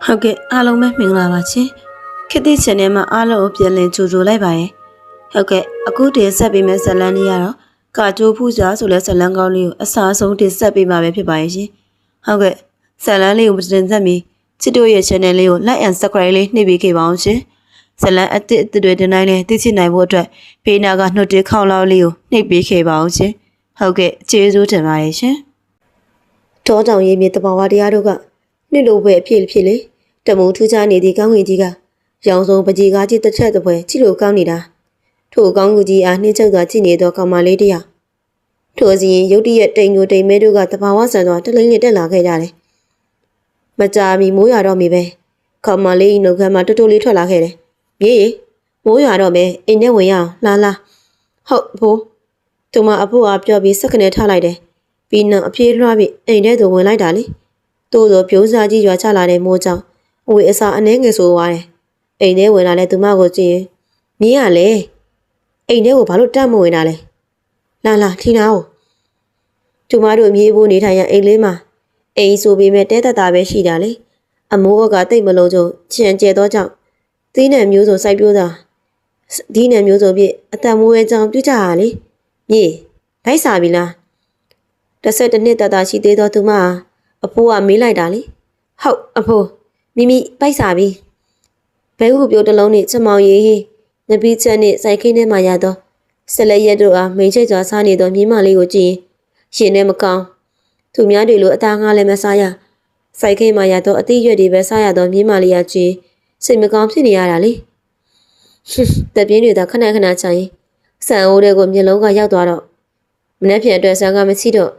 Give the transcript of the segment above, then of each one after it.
ဟုတ်ကဲ့အားလုံးပဲမင်္ဂလာပါရှင်ခေတ်သစ် channel မှာအားလုံးကိုပြန်လည်ကြိုဆိုလိုက်ပါရယ်ဟုတ်ကဲ့အခုတင်ဆက်ပေးမယ့်ဇာတ်လမ်းလေးကတော့ကာကျိုးဖူးစာဆိုတဲ့ဇာတ်လမ်းကောင်းလေးကိုအစားဆုံးတင်ဆက်ပေးမှာပဲဖြစ်ပါရဲ့ရှင်ဟုတ်ကဲ့ဇာတ်လမ်းလေးကိုတင်ဆက်ပြီးချစ်တို့ရဲ့ channel လေးကို like and subscribe လေးနှိပ်ပေးခဲ့ပါအောင်ရှင်ဇာတ်လမ်းအသစ်တွေတင်တိုင်းလေးသိချင်နိုင်ဖို့အတွက်ဖေးနာကနှုတ်တေးခေါင်းလောက်လေးကိုနှိပ်ပေးခဲ့ပါအောင်ရှင်ဟုတ်ကဲ့ကျေးဇူးတင်ပါတယ်ရှင်တောတောင်ရည်မြေတဘာဝတရားတို့ကနှစ်လိုပဲအဖြစ်ဖြစ်လေတမုံထူးခြားနေသည့်ကောင်းကင်ကြီးကရောင်စုံပကြီးကားကြီးတစ်ထက်တစ်ပွဲကြည့်လို့ကောင်းနေတာထို့ကောင်းကူကြီးအားနှင်းချုပ်စွာကြည့်နေသောကောင်မလေးတယောက်ထို့စီရင်ရုတ်တရက်တိမ်ညိုတိမ်မဲတို့ကတဘာဝဆန်စွာတလိမ့်နဲ့တက်လာခဲ့ကြတယ်မကြာမီမိုးရွာတော့မီပဲကောင်မလေးနှုတ်ခမ်းမှာတိုးတိုးလေးထွက်လာခဲ့တယ်မြေးမိုးရွာတော့မယ်အိမ်ထဲဝင်ရအောင်လာဟုတ်ဖိုးသူမအဖိုးအားပြောပြီးစက္ကနဲ့ထားလိုက်တယ်ပြီးနောက်အပြေးလွှားပြီးအိမ်ထဲသို့ဝင်လိုက်တာလေတိုးသောပြုံးစားကြီးရွာချလာတဲ့မိုးကြောင့်အဝေးအစာအနှဲငယ်ဆိုသွားတယ်အိမ်ထဲဝင်လာလဲသူမကိုကြည့်ရင်မင်းကလေအိမ်ထဲကိုဘာလို့တတ်မဝင်တာလဲလာထီနာကိုကျမတို့မြေးဖို့နေထိုင်ရအိမ်လေးမှာအိမ်ဆိုပေမဲ့တဲတက်တာပဲရှိတာလေအမိုးအကတိတ်မလုံးကျုံချင်ကျဲသောကြောင့်သီးနှံမျိုးစုံစိုက်ပျိုးတာဒီနှံမျိုးစုံပြည့်အတန်မိုးရဲ့ကြောင့်ပြုကြရလေမြေးဗိုက်စာပြီလား12နှစ်တရှိသေးသောသူမအဖိုးကမေးလိုက်တာလေဟုတ်အဖိုးမိမိပိုက်စာပြီဘဲဟုပြောတလုံးနဲ့ချမောင်ရီငပီးချက်နဲ့စိုက်ခင်းထဲမှာရတော့ဆက်လက်ရက်တို့အားမိန်ချိတ်စွာစားနေသောမြင်းမလေးကိုကြည့်ရင်နဲ့မကောင်းသူများတွေလိုအသားငါလည်းမစားရစိုက်ခင်းမှာရတော့အသီးရွက်တွေပဲစားရတော့မြင်းမလေးကကြည့်စိတ်မကောင်းဖြစ်နေရတာလေတပြင်းတွေသာခဏခဏချရင်ဆန်အိုးတွေကိုမျက်လုံးကရောက်သွားတော့မနှက်ဖြန်အတွက်ဆန်ကမရှိတော့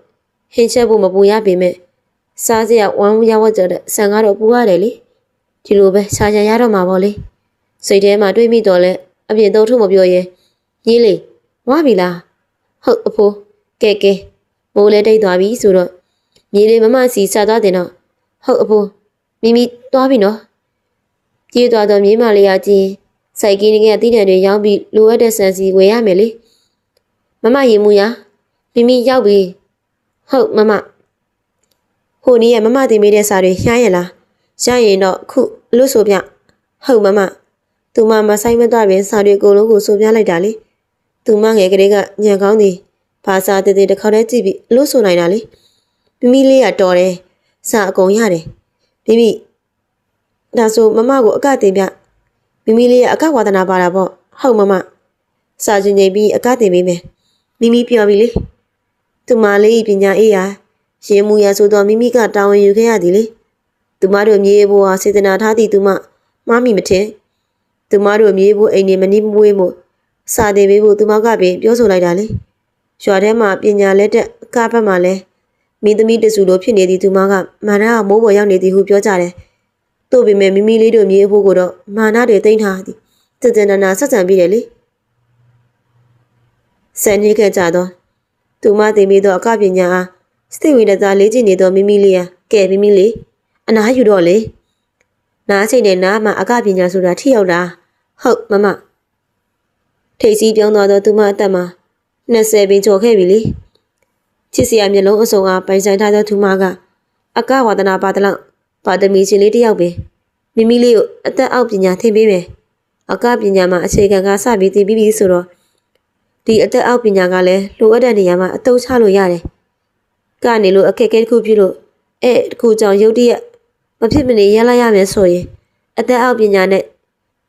ဟင်းချက်ဖို့မပူရပေမဲ့စားစရာဝမ်းရဝတ်ကြတဲ့ဆန်ကတော့ပူရတယ်လေဒီလိုပဲရှာရတော့မှာပေါ့လေစိတ်ထဲမှာတွေးမိတော့လဲအပြင်သုံးထုမပြောရဲကြီးလေဝါပြီလားဟုတ်အဖိုးကဲမိုးလဲတိတ်သွားပြီဆိုတော့မြေလေးမမစီစသွားတယ်တော့ဟုတ်အဖိုးမိမိသွားပြီနော်ပြေးသွားတော့မြေးမလေးကကြည့်စိုက်ကင်းကတီးတံတွေရောင်းပြီးလိုအပ်တဲ့ဆန်စီဝယ်ရမယ်လေမမရင်မှုရမိမိရောက်ပြီဟုတ်မမဟိုနေ့ကမမတင်ပေးတဲ့စာတွေရှားရလားရရင်တော့ခုလို့ဆိုပြဟုတ်မမသူမမဆိုင်မတော့ပင်စာတွေအကုန်လုံးကိုဆိုပြလိုက်တာလေသူမငယ်ကလေးကညံကောင်းသည်ဘာသာတည်တည်တစ်ခေါက်တည်းကြည့်ပြီးလို့ဆိုနိုင်တာလေမိမိလေးကတော်တယ်စာအကုန်ရတယ်မိမိဒါဆိုမမကိုအကတင်ပြမိမိလေးကအကဝါဒနာပါတာပေါ့ဟုတ်မမစာချင်းချိန်ပြီးအကတင်ပေးမယ်မိမိပြောပြီလေသူမလေးပညာအေးရာရင်မူရာဆိုတော့မိမိကတာဝန်ယူခဲ့ရသည်လေသူမတို့မြေဘိုးဟာစေတနာထားသည့်သူမမှားမိမထင်သူမတို့မြေဘိုးအိမ်နေမနှီးမွေးမို့စာတင်ပေးဖို့သူမကပင်ပြောဆိုလိုက်တာလေရွာထဲမှာပညာလက်တက်အကဘက်မှာလဲမိသမီးတစုလိုဖြစ်နေသည်သူမကမာနကမိုးပေါ်ရောက်နေသည်ဟုပြောကြတယ်တို့ပေမဲ့မိမိလေးတို့မြေဘိုးကိုတော့မာနတွေတိမ့်ထားသည်တည်နာဆက်ဆံပြီးတယ်လေဆန်နေခဲ့ကြတော့သူမတင်ပြီးတော့အကပညာအားစိတ်ဝင်စားလေ့ကျင့်နေတော့မိမိလေးကဲမိမိလေးအနားယူတော့လေနားချိန်နဲ့နားမှာအကပညာဆိုတာထိရောက်တာဟုတ်မမထိတ်စီးပြောင်းသွားတော့သူမအသက်မှာ20ပင်ကျော်ခဲ့ပြီလေချစ်စရာမျက်လုံးအစုံအားပိုင်ဆိုင်ထားသောသူမကအကဝါဒနာပါတလောက်ပါတမီရှင်လေးတယောက်ပဲမိမိလေးကိုအသက်အောက်ပညာသင်ပေးမယ်အကပညာမှာအခြေခံကစပြီးသင်ပြီးပြီဆိုတော့ဒီအသက်အောက်ပညာကလည်းလိုအပ်တဲ့နေရာမှာအသုံးချလို့ရတယ်ကနေလို့အခက်အခဲတစ်ခုဖြစ်လို့တခုကြောင့်ရုတ်တရက်မဖြစ်မနေရလိုက်ရမယ်ဆိုရင်အသက်အောက်ပညာနဲ့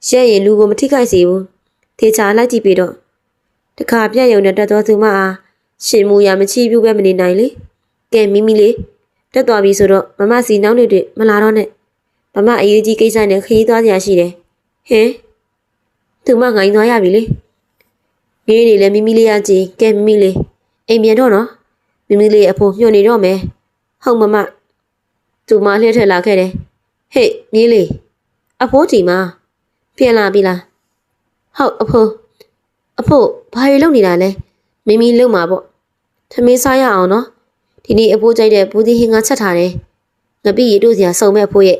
ရက်ရင်လူကိုမထိခိုက်စေဘူးထေချာလိုက်ကြည့်ပြီးတော့တခါပြတ်ရုံနဲ့တက်တော်သူမအားရှင်မူရမချီးပြူပဲမနေနိုင်လေကဲမိမိလေးတက်သွားပြီဆိုတော့မမစီနောက်တွေမလာတော့နဲ့မမအရေးကြီးကိစ္စနဲ့ခရီးသွားကြရရှိတယ်ဟင်သူမငိုင်းသွားရပြီလေမြေးနေလဲမိမိလေးရကြည့်ကဲမိမိလေးအိမ်ပြန်တော့နော်မိမိလေးအဖိုးညှို့နေတော့မယ်ဟုတ်မမသူမလှည့်ထက်လာခဲ့တယ်ဟေ့မြေးလေးအဖိုးတီမပြန်လာပြီလားဟုတ်အဖိုးဘာတွေလုပ်နေတာလဲမိမိလုပ်မှာပေါ့ထမင်းစားရအောင်နော်ဒီနေ့အဖိုးကြိုက်တဲ့ဘူးဒီဟင်းကချက်ထားတယ်ငပိရီတို့စရာစုံမဲ့အဖိုးရဲ့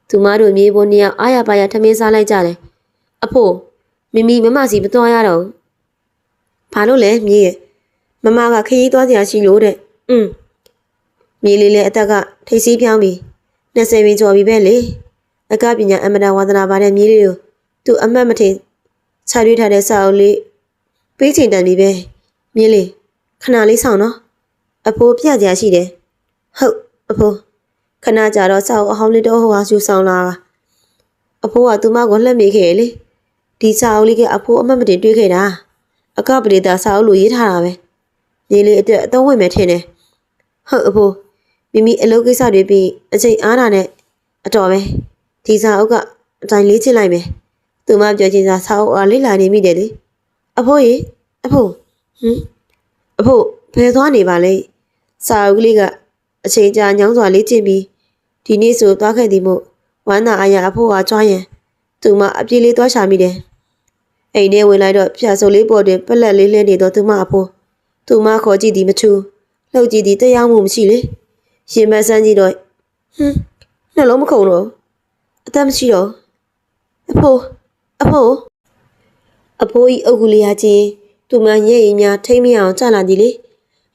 သူမတို့မြေးဘိုးနှစ်ယောက်အားရပါရထမင်းစားလိုက်ကြတယ်အဖိုးမိမိမမစီမသွားရတော့ဘာလို့လဲမြေးရဲ့မမကခရီးသွားစရာရှိလို့တဲ့မြေးလေးလည်းအသက်ကထိတ်စီးပြောင်းပြီး 20ပြီကျော်ပြီပဲလေအကပညာအမတဝါသနာပါတဲ့မြေးလေးကိုသူအမတ်မထင်ခြာရွေးထားတဲ့စာအုပ်လေးပေးချိန်တန်ပြီပဲမြေးလေးခဏလေးဆောင်နော်အဖိုးပြကြရှိတယ်ဟုတ်အဖိုးခဏကြာတော့စာအုပ်အဟောင်းလေးတော့ဟိုဟာယူဆောင်လာအဖိုးကသူမကိုလှက်မိခဲ့လေဒီစာအုပ်လေးကအဖိုးအမတ်မတင်တွေးခဲ့တာအကပဒေတာစာအုပ်လိုရေးထားတာပဲမြေးလေးအတွက်အသုံးဝင်မယ်ထင်တယ်ဟုတ်အဖိုးမိမိအလုပ်ကိစ္စတွေပြီးအချိန်အားတာနဲ့အတော်ပဲဒီစာအုပ်ကအတိုင်းလေးချစ်လိုက်မယ်သူမပြောချင်စာအုပ်အားလေးလာနေမိတယ်လေအဖိုးရေအဖိုးအဖိုးဘယ်သွားနေပါလဲစာအုပ်ကလေးကအချိန်ကြာညောင်းစွာလေးကျင့်ပြီးဒီနေ့ဆိုသွားခဲ့သည်မို့ဝမ်းသာအားရအဖိုးအားကြွားရင်သူမအပြေးလေးသွားရှာမိတယ်အိမ်ထဲဝင်လိုက်တော့ဖြာစုပ်လေးပေါ်တွင်ပလက်လေးလဲနေတော့သူမအဖိုးသူမခေါ်ကြည့်သည်မထူလှုပ်ကြည့်သည်တရားမှုမရှိလေရင်မဆန်းကြည့်တော့နှလုံးမခုန်တော့အသက်မရှိတော့အဖိုးဤအုပ်ကူလေးရချင်းသူမရဲ့ရင်များထိမ့်မရအောင်ကြလာသည်လေ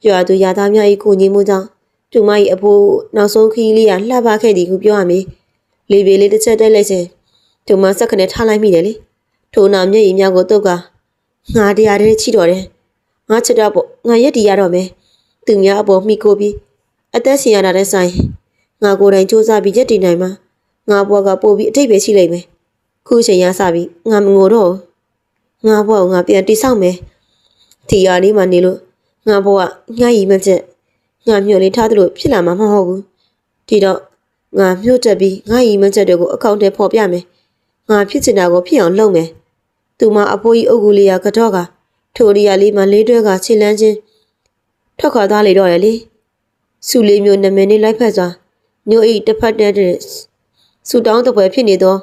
ရွာသူရသားများ၏ကိုညီမှုကြောင့်သူမ၏အဖိုးနောက်ဆုံးခီးလေးကလှပခဲ့သည်ဟုပြောရမည်လေပြေလေးတစ်ချက်တိုက်လိုက်စဉ်သူမစက်ခနဲ့ထားလိုက်မိတယ်လေထို့နောက်မျက်ရည်များကိုတုတ်ကငါတရားတည်းချိတော်တယ်ငါချစ်တော့ပေါ့ငါရက်တီရတော့မယ်သူများအပေါ်မိကိုပြီးအသက်ရှင်ရတာတဲ့ဆိုင်ငါကိုယ်တိုင်စူးစမ်းပြီးရက်တီနိုင်မှာငါဘွားကပို့ပြီးအထိတ်ပဲရှိလိမ့်မယ်ခုချိန်ရစပြီးငါမငိုတော့ငါဘွားကိုငါပြန်တိဆောက်မယ်ဒီရလေးမှနေလို့ငါဘွားငါရီမချက်ငါမျိုးလေးထားသလိုဖြစ်လာမှာမဟုတ်ဘူးဒီတော့ငါမြို့တက်ပြီးငါရီမချက်တွေကိုအကောင့်ထဲပေါ်ပြမယ်ငါဖြစ်ချင်တာကိုဖြစ်အောင်လုပ်မယ်သူမအဖိုးကြီးအုပ်ကူလေးရကတော့ကထိုရီယာလေးမှလေးတွဲကခြေလန်းချင်းထွက်ခွာသွားလေတော့တယ်လေစုလေးမျိုးနာမည်နဲ့လိုက်ဖက်စွာမျိုးအိတစ်ဖက်တဲ့စူတောင်းတပွဲဖြစ်နေသော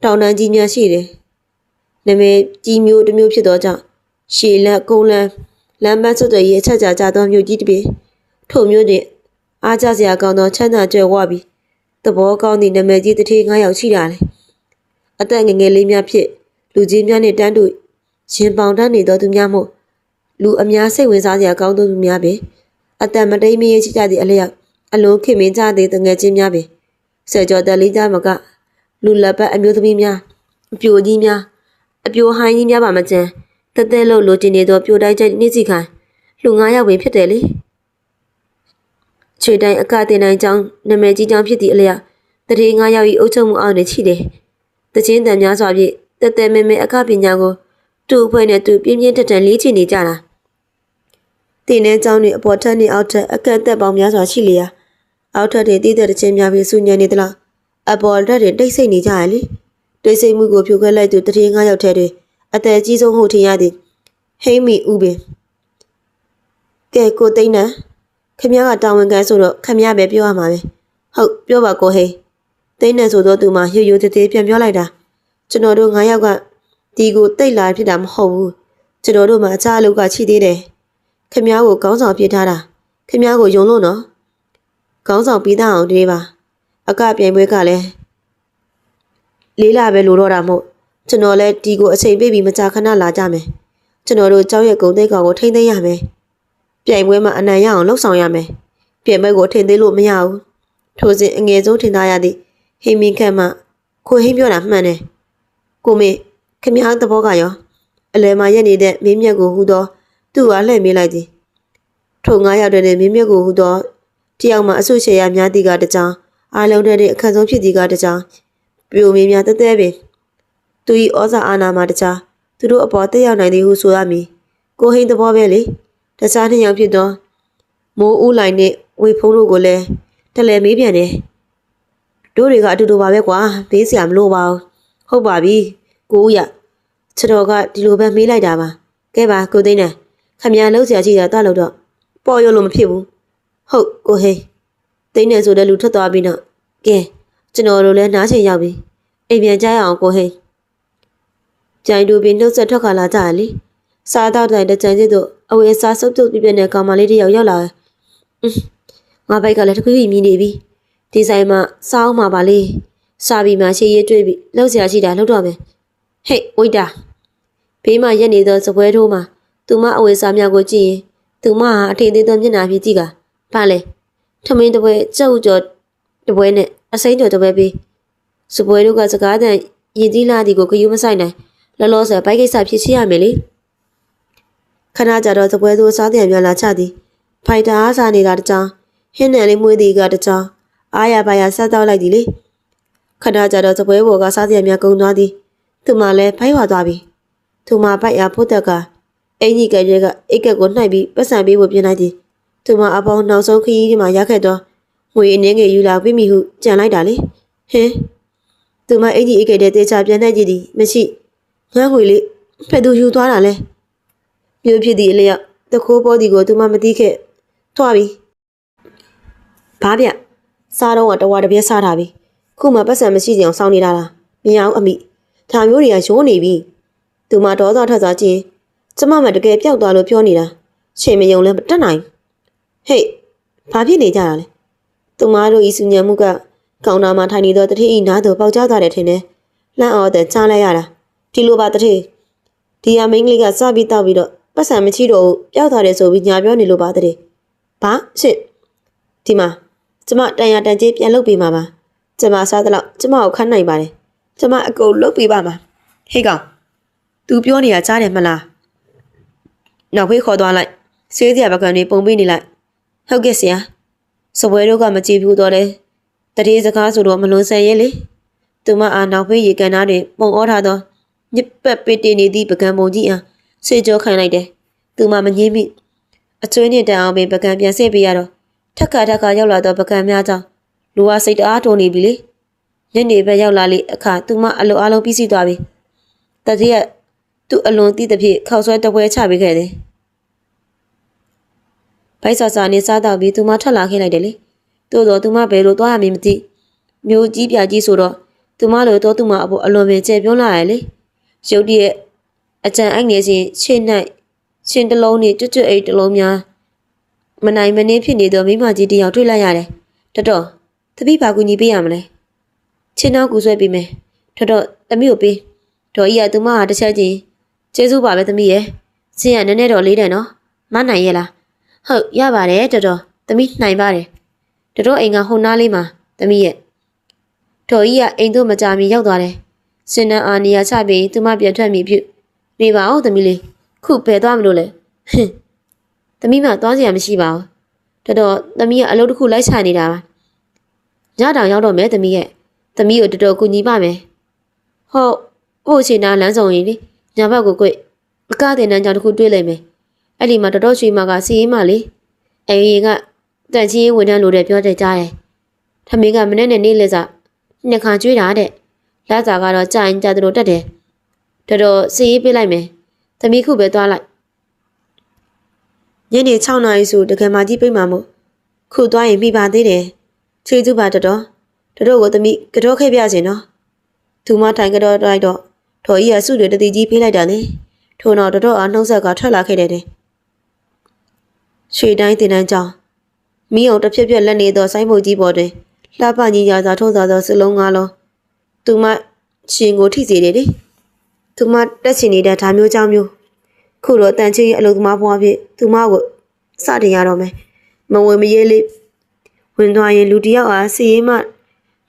တောင်တန်းကြီးများရှိတယ်နာမည်ကြီးမျိုးတစ်မျိုးဖြစ်သောကြောင့်ရှည်လက်ကုန်းလန်းလမ်းပန်းဆွတ်တွေရဲ့ချက်ကြသောမျိုးကြီးတစ်ပေထို့မျိုးတွင်အားကြစရာကောင်းသောချမ်းသာကြွယ်ဝပြီးသဘောကောင်းသည့်နာမည်ကြီးတစ်ထေး9ယောက်ရှိတာလေအသက်ငယ်ငယ်လေးများဖြစ်လူကြီးများနှင့်တန်းတူရင်ပေါင်တန်းနေသောသူများမို့လူအများစိတ်ဝင်စားစရာကောင်းသောသူများပဲအသက်မတိမ်မရေရှိကြသည့်အလျောက်အလုံးခင်မင်းကြတဲ့တငယ်ချင်းများပဲဆယ်ကျော်သက်လေးကြမကလူလက်ပတ်အမျိုးသမီးများအပြိုကြီးများအပြိုဟိုင်းကြီးများပါမကျန်တက်တက်လို့လိုချင်နေသောပြိုတိုင်းကျနှိစီခိုင်လူ9ယောက်ပဲဖြစ်တယ်လေချွေတိုင်းအကတင်တိုင်းကျောင်းနာမည်ကြီးကျောင်းဖြစ်သည့်အလျောက်တတိ9ယောက်၏အုပ်ချုပ်မှုအောက်တွင်ရှိတယ်တချင်းတန်များစွာဖြင့်တက်တက်မဲမဲအကပညာကိုတူအဖွဲ့နဲ့တူပြင်းပြင်းထန်ထန်လေ့ကျင့်နေကြတာတင်တဲ့ကျောင်းတွေအပေါ်ထက်နဲ့အောက်ထက်အကန့်အသတ်ပေါင်းများစွာရှိလျာအောက်ထက်တွေတည်တဲ့ချင်းများပြီးစူညံနေသလားအပေါ်ထက်တွေတိတ်ဆိတ်နေကြရလေတိတ်ဆိတ်မှုကိုဖြိုခွဲလိုက်သူတတိ9ယောက်ထဲတွင်အသက်ကြီးဆုံးဟုတ်ထင်ရသည်ဟိမ့်မီဥပင်ကဲကိုသိန်းနံခမရကတာဝန်ခံဆိုတော့ခမရပဲပြောရမှာပဲဟုတ်ပြောပါကိုဟိသိန်းနံဆိုတော့သူမှရိုးရိုးသေးသေးပြန်ပြောလိုက်တာကျွန်တော်တို့9ယောက်ကဒီကိုတိတ်လာဖြစ်တာမဟုတ်ဘူးကျွန်တော်တို့မှအခြားအလုပ်ကရှိသေးတယ်ခမရကိုကောင်းဆောင်ပြထားတာခမရကိုယုံလို့နော်ကောင်းဆောင်ပြီးသားအောင်ဒီပါအကပြိုင်ပွဲကလည်းလေးလာပဲလို့တော့တာမို့ကျွန်တော်လည်းဒီကိုအချိန်ပေးပြီးမကြာခဏလာကြမယ်ကျွန်တော်တို့ကြောက်ရက်ကုန်းသိန်းကောင်ကိုထိမ့်သိမ်းရမယ်ပြိုင်ပွဲမှာအနိုင်ရအောင်လှုပ်ဆောင်ရမယ်ပြိုင်ပွဲကိုထိမ့်သိမ်းလို့မရဘူးထိုစဉ်အငယ်ဆုံးထင်သားရသည်ဟိမင်းခန့်မှကိုဟင်းပြောတာမှန်တယ်ကိုမေခမည်းသဘောကရောအလဲမှာရက်နေတဲ့မင်းမြတ်ကိုဟူသောသူ့အားလှည့်မေးလိုက်သည်ထို9ယောက်တည်းနဲ့မင်းမြတ်ကိုဟူသောတယောက်မှအဆုရှေရများသည်ကတကြောင်အားလုံးတဲ့အခန့်ဆုံးဖြစ်သည်ကတကြောင်ပြိုမင်းများတဲတဲပင်သူ၏ဩဇာအာဏာမှာတခြားသူတို့အပေါ်တက်ရောက်နိုင်သည်ဟုဆိုရမည်ကိုဟိန်းသဘောပဲလေတခြား2ယောက်ဖြစ်သောမိုးဦးလိုင်နှင့်ဝေဖုံးတို့ကိုလည်းတလဲမေးပြန်တယ်တို့တွေကအတူတူပါပဲကွာဘေးစရာမလိုပါဘူးဟုတ်ပါပြီကိုဦးရခြေတော်ကဒီလိုပဲမေးလိုက်တာပါကဲပါကိုသိန်းနဲ့ခမရလှုပ်ရှားကြည့်တာတွားလို့တော့ပေါ်ရလို့မဖြစ်ဘူးဟုတ်ကိုဟိန်းသိန်းနဲ့ဆိုတဲ့လူထွက်သွားပြီးတော့ကဲကျွန်တော်တို့လည်းနားချင်ရောက်ပြီအိမ်ပြန်ကြရအောင်ကိုဟိန်းကြိုင်တူပင်နှုတ်ဆက်ထွက်ခါလာကြရလေစားတော့တိုင်တဲ့ကြံစစ်တို့အဝေးစားစုပ်စုပ်ပြပြနဲ့ကောင်မလေးတယောက်ရောက်လာတယ်ငါဘိုက်ကလည်းတခွေးမြည်နေပြီဒီဆိုင်မှာစားအောင်မှာပါလေစားပြီးမှရှေးရဲတွေးပြီးလှုပ်ရှားရှိတာလှုပ်တော့မယ်ဟေ့ဝိတာဘေးမှာရက်နေသောစပွဲထိုးမှာသူမအဝေးစားများကိုကြည့်ရင်သူမဟာအထင်သေးသောမျက်နှာဖြင့်ကြည့်ကဘာလဲထမင်းတပွဲကြောက်ကြော်တပွဲနဲ့ အစိမ်းတော်တပဲပြီးစပွဲတို့ကစကားတန်ရင်ကြီးလာသည်ကိုဂယုမဆိုင်နိုင်လောလောဆယ်ဘိုက်ကိစ္စဖြစ်ချရမယ်လေခဏကြတော့စပွဲသူစားတယ်ပြန်လာချသည်ဖိုက်တာအားစားနေတာတကြောင်ဟင်းနယ်လေးမွေးသည်ကတကြောင်အားရပါရဆက်တော့လိုက်သည်လေခဏကြတော့စပွဲဘော်ကစားတယ်များကုံသွားသည်သူမှလည်းဖိုက်ဝါသွားပြီသူမှပိုက်ရဖို့တက်ကအင်ကြီးကရဲကအိတ်ကက်ကိုနှိုက်ပြီးပတ်စံပေးဖို့ပြင်လိုက်သည်သူမှအပေါင်းနောက်ဆုံးခရီးဒီမှာရခဲ့တော့ငွေအနှင်းငယ်ယူလာပြီးမိဟုကြံလိုက်တာလေဟင်းသူမအင်ကြီးအိတ်ကက်တဲ့တေချာပြန်နှိုက်ကြည့်သည်မရှိငန်းငွေလေးဖက်သူယူသွားတာလဲမြို့ဖြစ်သည့်အလျောက်တခိုးပေါ်ဒီကိုသူမမသိခဲ့သွားပြီဘာဗျစားတော့ကတဝါတပြက်စားထားပြီခုမှပတ်စံမရှိကြအောင်စောင်းနေတာလားမြင်အောင်အမိဒါမျိုးတွေကရိုးနေပြီသူမဒေါသထက်စားချင်းကျမမတကယ်ပျောက်သွားလို့ပြောနေတာရှင်မယုံလဲမတက်နိုင်ဟေ့ဘာဖြစ်နေကြတာလဲသူမတို့ဤစုညံမှုကကောင်တာမှာထိုင်နေသောတတိဤနားသို့ပေါက်ကျသွားတယ်ထင်တယ်လှမ်းအော်တဲ့ကြားလိုက်ရတာဒီလိုပါတတိဒီအမိန်းကလေးကစပြီးတောက်ပြီးတော့ပတ်စံမချီတော့ဘူးပျောက်သွားတယ်ဆိုပြီးညာပြောနေလို့ပါတတိဘာရှင့်ဒီမှာကျမတန်ရတန်ကြီးပြန်လုပ်ပေးမှာပါကျမစားတဲ့လောက်ကျမကိုခန်းနိုင်ပါတယ်ကျမအကုန်လုပ်ပေးပါမှာဟေးကောင် तू ပြောနေတာကြားတယ်မလားနောက်ဖေးခေါ်သွားလိုက်ဆေးစရာပကံတွေပုံပေးနေလိုက်ဟုတ်ကဲ့ဆရာစပွဲတို့ကမကြည့်ဘူးတော့လေတတိစကားဆိုတော့မလွန်ဆန်ရဲ့လေသူမအားနောက်ဖေးရေကန်သားတွေပုံဩထားတော့ညစ်ပတ်ပေးတင်နေသည့်ပကံပုံကြီးအားဆေးကြောခိုင်းလိုက်တယ်သူမမငြင်းမိအကျွေးနဲ့တန်အောင်ပင်ပကံပြန်ဆက်ပေးရတော့ထက်ကရောက်လာတော့ပကံများကြောင့်လူဝစိတ်တအားထုံနေပြီလေညနေဘက်ရောက်လာလေအခါသူမအလိုအားလုံးပြီးစီးသွားပြီတတိယသူ့အလွန်တိတဲ့ဖြစ်ခေါက်ဆွဲတပွဲချပေးခဲ့တယ်ဘိုက်ဆာဆာနဲ့စားတော့ပြီးသူမထွက်လာခဲ့လိုက်တယ်လေတိုးတော့သူမဘယ်လိုသွားရမည်မသိမျိုးကြီးပြကြီးဆိုတော့သူမလိုတော့သူမအပေါ်အလွန်ပင်ကျဲပြောလာရလေရုတ်တရက်အကြံအိုက်နေစဉ်ရှင်း၌ရှင်တလုံးနဲ့ကျွတ်အိတ်တလုံးများမနိုင်မနှင်းဖြစ်နေတော့မိမကြီးတယောက်တွေ့လိုက်ရတယ်တော်တပိဘာကူညီပေးရမလဲချင်းနောက်ကူဆွဲပေးမယ်တော်သမီးကိုပေးဒေါ်ကြီးကသူမဟာတစ်ချက်ချင်းကျေးဇူးပါပဲသမီးရဲ့စင်ရနည်းနည်းတော့လေးတယ်နော်မနိုင်ရဲ့လားဟုတ်ရပါတယ်တော်သမီးနိုင်ပါတယ်တော်အိမ်ကဟိုနားလေးမှာသမီးရဲ့ဒေါ်ကြီးကအိမ်သို့မကြာမီရောက်သွားတယ်စင်နန်းအာနေရာချပြီးသူမပြန်ထွက်မိပြုနေပါဦးသမီးလေးခုဘယ်သွားမလို့လဲဟင်းသမီးမသွားစရာမရှိပါဘူးတော်သမီးကအလုပ်တစ်ခုလိုက်ချနေတာပါညတောင်ရောက်တော့မယ်သမီးရဲ့သမီးကိုတော်ကူညီပါမယ်ဟုတ်ဟိုချင်တာလမ်းဆောင်ရင်လေညာဘက်ကိုကိုအကားတင်တန်းကြောင်တစ်ခုတွေးလိုက်မယ်အဲ့ဒီမှာတော်ရွှေမကစီရင်မလေအရင်ကတန်ချင်းဝန်ထမ်းလိုတဲ့ပြောတဲ့ကြားတယ်ထမင်းကမနေ့နဲ့နေ့လက်စားနှစ်ခါကျွေးတာတဲ့လက်စားကတော့ကြာရင်ကြာတို့တက်တယ်တော်စီရင်ပေးလိုက်မယ်သမီးခုပဲသွားလိုက်ညနေ6နာရီဆိုတကယ်မကြီးပြိမှမို့ခုသွားရင်မိပါသေးတယ်ချွေးစုပါတော်ကိုသမီးကတော့ခဲ့ပြစင်နော်သူမထိုင်ကတော့လိုက်တော့ဒေါ်ကြီးကစုတွေတတိကြီးဖေးလိုက်တာလေထို့နောက်တော်အားနှုတ်ဆက်ကထွက်လာခဲ့တယ်ရွှေတိုင်းတင်တန်းကြောင်မိအောင်တစ်ဖြက်ဖြက်လက်နေသောဆိုင်းမုတ်ကြီးပေါ်တွင်လှပကြီးရာသာထုံးစားသောစလုံး၅လုံးသူမရှင်ကိုထိစေတယ်လေသူမတက်ချင်နေတဲ့ဓာမျိုးကြောင့်မျိုးခုတော့တန်ချင်းရဲ့အလုပ်သမားဘွားဖြစ်သူမကိုစတင်ရတော့မယ်မဝင်မရေးလေးဝင်သွားရင်လူတယောက်အားစီရင်မှ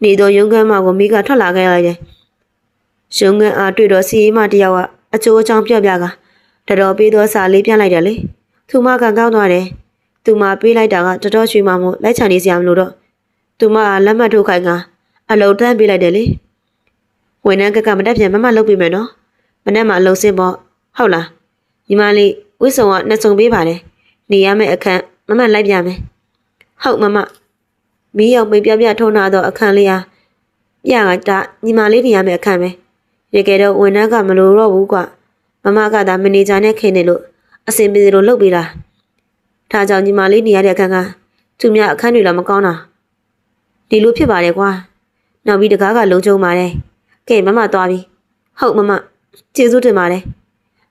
နေတော့ရုံးခန်းမကိုမိကထွက်လာခဲ့ရတယ်ရုံးခန်းအားတွေ့တော့စီရင်မှတယောက်ကအချိုးအချောင်းပြပြကတော်ပေးသောစာလေးပြလိုက်တယ်လေသူမကကောက်သွားတယ်သူမပေးလိုက်တာကတော်ရွှေမမို့လိုက်ချနေစရာမလိုတော့သူမကလက်မှတ်ထိုးခိုင်းကအလုံတန်းပေးလိုက်တယ်လေဝန်ထမ်းကမတက်ပြန်မလုပ်ပေးမယ်နော်မနေ့မှအလုံစင်းပေါ့ဟုတ်လားညီမလေးဝစ်စုံကနှစ်စုံပေးပါတယ်နေရမယ့်အခန်းမလိုက်ပြမယ်ဟုတ်မီးရောက်မိပြထုံးထားသောအခန်းလေးဟာပြကဒါညီမလေးနေရမယ့်အခန်းပဲတကယ်တော့ဝန်ထမ်းကမလိုတော့ဘူးကွာမကသာမန်နေဂျာနဲ့ခင်နေလို့အဆင်ပြေလို့လုပ်ပေးတာဒါကြောင့်ညီမလေးနေရတဲ့အခန်းကသူများအခန်းတွေလည်းမကောင်းတာဒီလိုဖြစ်ပါတယ်ကွာနောက်ပြီးတကားကလုံချုံပါတယ်ကဲမသွားပြီဟုတ်ကျေးဇူးတင်ပါတယ်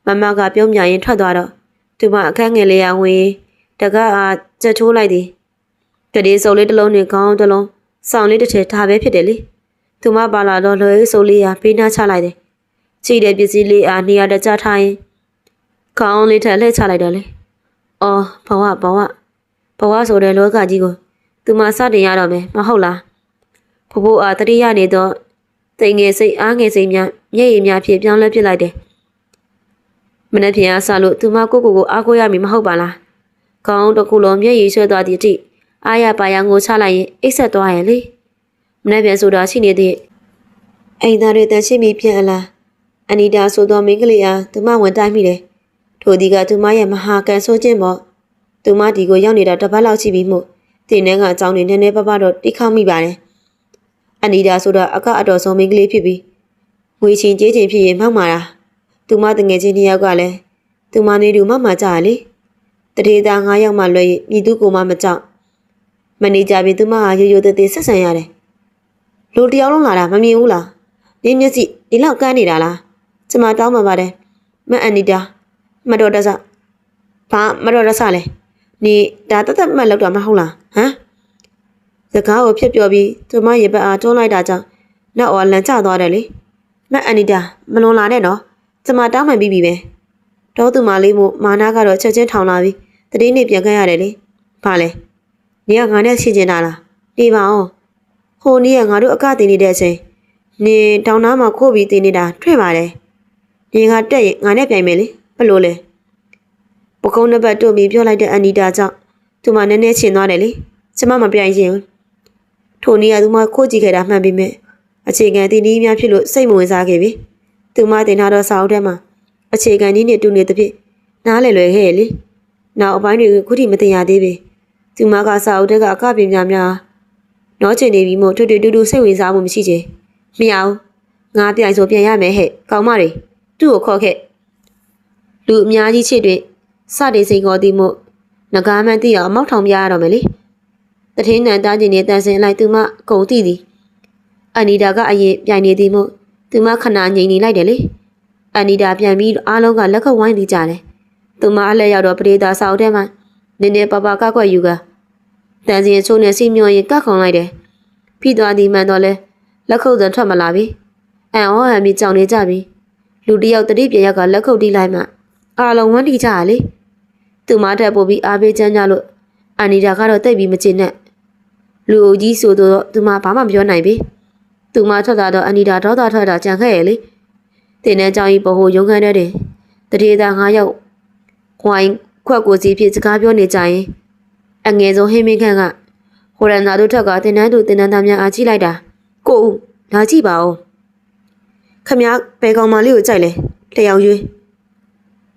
မကပြုံးမြရင်ထွက်သွားတော့သူမအခန်းငယ်လေးရဝင်တကားအားကြက်ထိုးလိုက်သည်ကလေးစုံလေးတစ်လုံးနဲ့ခေါင်းတစ်လုံးစောင်းလေးတစ်ထည်ထားပဲဖြစ်တယ်လေသူမပါလာတော့လွယ်စုံလေးရပေးနှချလိုက်တယ်ချီတဲ့ပစ္စည်းလေးအားနေရာတကျထားရင်ခေါင်းလေးထက်လှည့်ချလိုက်တယ်လေအော်ဘဝဆိုတဲ့လောကကြီးကိုသူမစတင်ရတော့မယ်မဟုတ်လား ဖိုးဖိုးအားတတိယနေတော့တိမ်ငယ်စိတ်အားငယ်စိတ်များမျက်ရည်များဖြင့်ပြောင်းလဲဖြစ်လိုက်တယ်မနေ့ပြန်အစားလို့သူမကိုအားကိုးရမည်မဟုတ်ပါလားခေါင်းတစ်ခုလုံးမျက်ရည်ဆွဲသွားသည့်အထိအားရပါရငိုချလိုက်ရင်အိတ်ဆက်သွားရဲ့လေမနေ့ပြန်ဆိုတာရှိနေသည့်အိမ်သားတွေတန်ရှင်းပြီးပြန်အလားအနီတာဆိုသောမိန်းကလေးအားသူမဝင်တိုက်မိတယ်ထိုဒီကသူမရဲ့မဟာကန်ဆိုးခြင်းပေါ့သူမဒီကိုရောက်နေတာတစ်ပတ်လောက်ရှိပြီမို့တင်းနှဲကအကြောင်းနေနည်းနည်းပါးပါးတော့တိခောက်မိပါတယ်အနီတာဆိုတာအကအတော်ဆုံးမိန်းကလေးဖြစ်ပြီးငွေချင်းကြေးချင်းဖြစ်ရင်မှောက်မာတာသူမတငယ်ချင်းတစ်ယောက်ကလည်းသူမနေတူမှမှကြရလေတထေသား9ယောက်မှလွှဲရင်မြည်သူကိုမှမကြောက်မနေကြပြီသူမဟာရိုးရိုးသေးသေးဆက်ဆံရတယ်လူတယောက်လုံးလာတာမမြင်ဘူးလားနင်းမျက်စိဒီလောက်ကန်းနေတာလားကျမတောင်းပါပါတယ်မအန်နီတာမတော်တဆဘာမတော်တဆလဲနေဒါတသက်မှတ်လောက်တာမဟုတ်လားဟမ်စကားကိုဖြတ်ပြောပြီးသူမရေဘက်အားတွန်းလိုက်တာကြောင့်နောက်အော်လန်ကျသွားတယ်လေမအန်နီတာမလွန်လာနဲ့နော်ကျမတောင်းမှန်ပြီးပြီပဲတော့သူမလေးမို့မာနာကတော့ချက်ချင်းထောင်လာပြီးတတိနေပြန်ခဲ့ရတယ်လေဘာလဲနေကငါနဲ့ရှင်းချင်တာလားနေပါအောင်ဟိုနေ့ကငါတို့အကတင်နေတဲ့အချိန်နေတောင်နားမှာခိုးပြီးတင်နေတာထွက်ပါတယ်နေကတက်ရင်ငါနဲ့ပြိုင်မယ်လေဘလို့လဲပကုံးနှစ်ပတ်တို့ပြီးပြောလိုက်တဲ့အန်နီတာကြောင့်သူမနည်းနည်းချင်သွားတယ်လေကျမမပြိုင်ရင်ထိုနေ့ကသူမခိုးကြည့်ခဲ့တာမှန်ပေမဲ့အခြေခံတည်နည်းများဖြစ်လို့စိတ်မဝင်စားခဲ့ပြီသူမတင်ထားတော့စာအုပ်ထဲမှာအခြေခံနည်းနဲ့တူနေသဖြင့်နားလည်လွယ်ခဲ့ရလေနောက်အပိုင်းတွေခုထိမတင်ရသေးပြီသူမကစာအုပ်ထဲကအကပြင်းများတော့ချင်နေပြီမို့တူတူစိတ်ဝင်စားမှုမရှိချေမရဘူးငါပြိုင်ဆိုပြန်ရမယ်ဟဲ့ကောင်းမတွေသူ့ကိုခေါ်ခဲ့လူအများကြီးချစ်တွေစတဲ့စိန်ခေါ်သည်မို့ငကားမှန်းသိအောင်အမောက်ထောင်ပြရတော့မယ်လေတထင်းနန်သားချင်းနဲ့တန်ဆင်လိုက်သူမကုံတိသည်အန်နီတာကအရင်ပြိုင်နေသည်မို့သူမခဏငြိမ်နေလိုက်တယ်လေအန်နီတာပြန်ပြီးအားလုံးကလက်ခုပ်ဝိုင်းပြီးကြတယ်သူမအလဲရောက်တော့ပရိသတ်ဆောက်ထဲမှာနင်းနေပပကကွက်ယူကတန်စင်ချိုးနဲ့စီမျောရင်ကတ်ခုံလိုက်တယ်ဖိသွားသည်မှန်တော့လဲလက်ခုပ်စံထွက်မလာပြီအန်ဟောဟန်ပြီးကြောင်နေကြပြီလူတယောက်တတိပြရက်ကလက်ခုပ်တီးလိုက်မှအားလုံးဝန်းတီကြရလေသူမတက်ပို့ပြီးအားပေးချမ်းကြလို့အန်နီတာကတော့တိတ်ပြီးမချင်နဲ့လူအုပ်ကြီးဆိုတော့သူမဘာမှမပြောနိုင်ပြီသူမထွက်လာတော့အန်နီတာဒေါသထွက်တာကြံခဲ့ရလေတင်တဲ့ကြောင်ကြီးဘို့ရုံခန်းတဲ့တတိသား9ယောက်ဝိုင်းခွက်ကိုစီဖြစ်စကားပြောနေကြရင်အငယ်ဆုံးဟင်းမင်းခန့်ကဟိုရန်သာတို့ထက်ကတင်တန်းသူတင်တန်းသားများအားကြည့်လိုက်တာကိုဦးလာကြည့်ပါဦးခမဘယ်ကောင်မလေးကိုကြိုက်လဲတယောက်ရွေး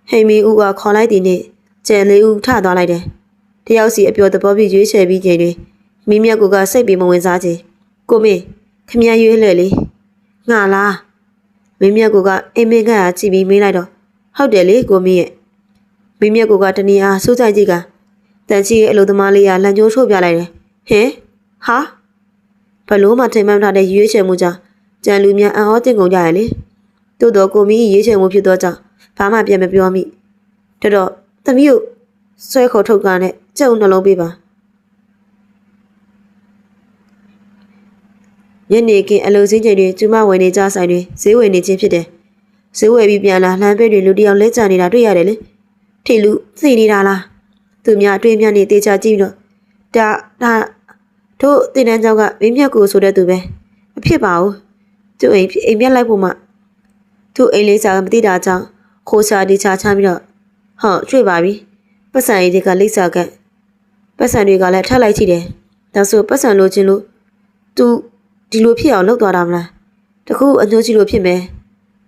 ဟိမီဦးကခေါ်လိုက်သည်နဲ့ကျန်လေးဦးထသွားလိုက်တယ်တယောက်စီအပျော်သဘောပြရွေးချယ်ပြီးချိန်တွင်မိမြတ်ကူကစိတ်ပြီးမဝင်စားချေကိုမင်းခမရွေးလဲလေငါလားမိမြတ်ကူကအိမ်မင်းကကြည့်ပြီးမေးလိုက်တော့ဟုတ်တယ်လေကိုမင်းရဲ့မိမြတ်ကူကတနည်းအားစိုးကြိုက်ကြည့်ကတန်ချီရဲ့အလုပ်သမားလေးကလန်ကျိုးထုတ်ပြလိုက်တယ်ဟင်ဟာဘလို့မှထိမ်မှန်းထားတဲ့ရွေးချယ်မှုကြောင့်ကြံလူများအံ့ဩတင်ကုန်ကြရလေတိုးတော့ကိုမင်းရွေးချယ်မှုဖြစ်တော့ကြောင့်ဘာမှပြန်မပြောမိတော့သမီးကိုဆွဲခေါ်ထုတ်ကနဲ့ကြုံနှလုံးပေးပါညနေခင်းအလုပ်စင်းချိန်တွင်ကျမဝင်နေကြဆိုင်တွင်ဈေးဝယ်နေခြင်းဖြစ်တယ်ဈေးဝယ်ပြီးပြန်လာလှမ်းပဲ့တွင်လူတယောက်လဲကျနေတာတွေ့ရတယ်လေထိလူသိနေတာလားသူများအတွေ့အမြတ်နေတေချာကြည့်ပြီးတော့ဒါတို့တင်တန်းကျောင်းကမင်းမြတ်ကိုဆိုတဲ့သူပဲမဖြစ်ပါဘူးသူအိမ်မြတ်လိုက်ဖို့မှသူအိမ်လေးစားမသိတာကြောင့်ခိုးချဒီချာချပြီးတော့ဟောကျွေပါပြီပတ်စံရည်တွေကလိပ်စာကပတ်စံတွေကလည်းထပ်လိုက်ကြည့်တယ်ဒါဆိုပတ်စံလိုချင်လို့သူဒီလိုဖြစ်အောင်လုပ်သွားတာမလားတခုအညှိုးကြီးလိုဖြစ်မယ်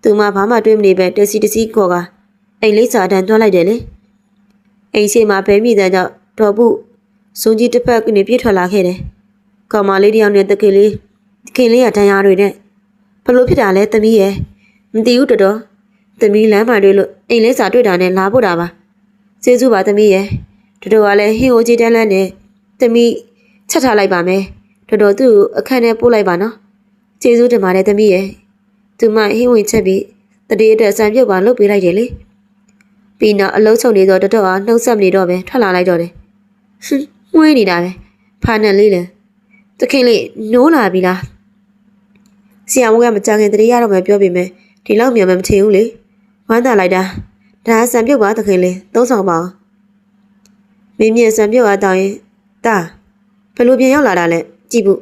သူမှဘာမှတွေးမနေပဲတက်စီခေါ်ကအိမ်လိပ်စာတန်းတွန်းလိုက်တယ်လေအိမ်ရှိမှာဘဲမိတဲ့ကြောင့်တော်ပုစုံကြီးတစ်ဖက်ကနေပြေးထွက်လာခဲ့တယ်ကောင်မလေးတယောက်နဲ့တခင်လေးကတန်ရာတွေနဲ့ဘလို့ဖြစ်တာလဲသမီးရဲ့မသိဘူးတော်သမီးလမ်းမှာတွေ့လို့အိမ်လိပ်စာတွေ့တာနဲ့လာဖို့တာပါကျေးဇူးပါသမီးရဲ့တော်ကလည်းဟင်းဟိုကြီးတန်းလန်းနဲ့သမီးချက်ထားလိုက်ပါမယ်တော်သူ့အခန်းထဲပို့လိုက်ပါနော်ကျေးဇူးတင်ပါတယ်သမီးရဲ့သူမဟင်းဝင်ချက်ပြီးတတိအတွက်စံပြုတ်ပါလုပ်ပေးလိုက်တယ်လေပြီးနောက်အလုံးချုပ်နေတော့တော်အားနှုတ်ဆက်နေတော့ပဲထွက်လာလိုက်တော့တယ်မွေးနေတာပဲဖာနန်လေးလေတခင်လေးနိုးလာပြီလားဆီယံဝကမကြခင်တတိရတော့မှပြောပြမယ်ဒီလောက်မြန်မှမထင်ဘူးလေဝမ်းသာလိုက်တာဒါစံပြုတ်ပါတခင်လေးသုံးဆောင်ပါအောင်မင်းမြင့်စံပြုတ်အားတောင်းရင်တာဘယ်လိုပြန်ရောက်လာတာလဲကြည့်ဖို့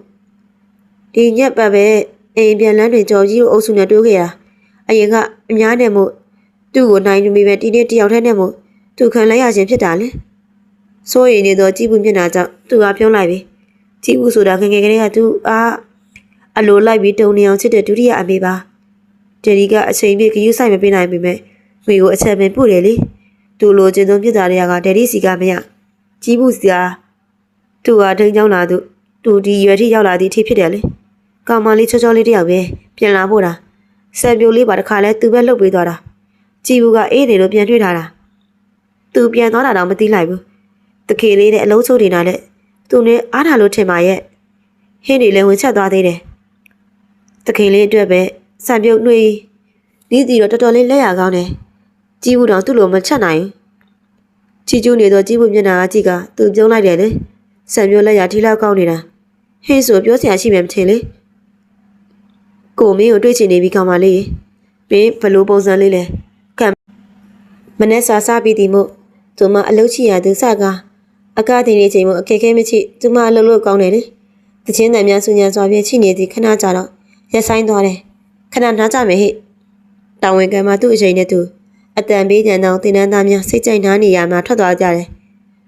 ဒီညက်ပတ်ပဲအိမ်ပြန်လန်းတွင်ကြော်ကြီးတို့အုပ်စုနဲ့တိုးခဲ့တာအရင်ကအများနဲ့မို့သူ့ကိုနိုင်နေပြီပဲဒီနေ့တယောက်တည်းနဲ့မို့သူခံလိုက်ရခြင်းဖြစ်တာလေစိုးရိမ်နေတော့ကြည်ဘူးမျက်နှာကြောင့်သူကပြုံးလိုက်ပြီကြည်ဘူးဆိုတာငငယ်ကလေးကသူအလိုလိုက်ပြီးတုံနေအောင်ချစ်တဲ့ဒုတိယအမေပါဒယ်ဒီကအချိန်ပြည့်ခရူးဆိုင်မပေးနိုင်ပေမဲ့မိကိုအချက်ပင်ပို့တယ်လေသူလိုချင်ဆုံးပြစ်တာတွေကဒယ်ဒီစီကမရကြည်ဘူးစီကသူကထိန်းချောင်းလာသူဒီရွယ်ထိရောက်လာသည့်အထိဖြစ်တယ်လေကောင်မလေးချောချောလေးတယောက်ပဲပြန်လာဖို့တာဆယ်ပြိုလေးပါတခါလဲသူပဲလှုပ်ပေးသွားတာကြည်ဘူးကအေးနေလို့ပြန်တွေ့ထားတာသူပြန်သွားတာတော့မသိလိုက်ဘူးတခေလေးနဲ့အလုံးချိုးနေတာနဲ့သူနဲ့အားထားလို့ထင်ပါရဲ့ဟင်းတွေလည်းဝင်ချက်သွားသေးတယ်တခေလေးအတွက်ပဲဆံပြုတ်နှွေးနီးစီတော့တော်တော်လေးလက်ရကောင်းတယ်ကြည်ဘူးတော့သူ့လိုမချက်နိုင်ချီကျူးနေတော့ကြည်ဘူးမျက်နှာကကြည့်ကသူပြုံးလိုက်တယ်လေဆံပြုတ်လက်ရထိလောက်ကောင်းနေတာဟင်းဆိုပြောစရာရှိမှမထင်လေကိုမင်းကိုတွေ့ချင်နေပြီကောင်မလေးမင်းဘလို့ပုံစံလေးလဲကံမနဲ့စာစားပြီးဒီမို့သူမအလုပ်ချရသူစကားအကားတင်နေချိန်မှာအခက်ခဲမချိသူမအလုပ်လုပ်ကောင်းတယ်လေတချင်းတန်များဆူညံစွာပြည့်ချိနေသည်ခဏကြာတော့ရက်ဆိုင်သွားတယ်ခဏနားကြမယ်ဟိတာဝန်ခံမှသူ့အချိန်နဲ့သူအတန်ပေးကြံတော့တင်တန်းသားများစိတ်ကြိုက်နားနေရမှာထွက်သွားကြတယ်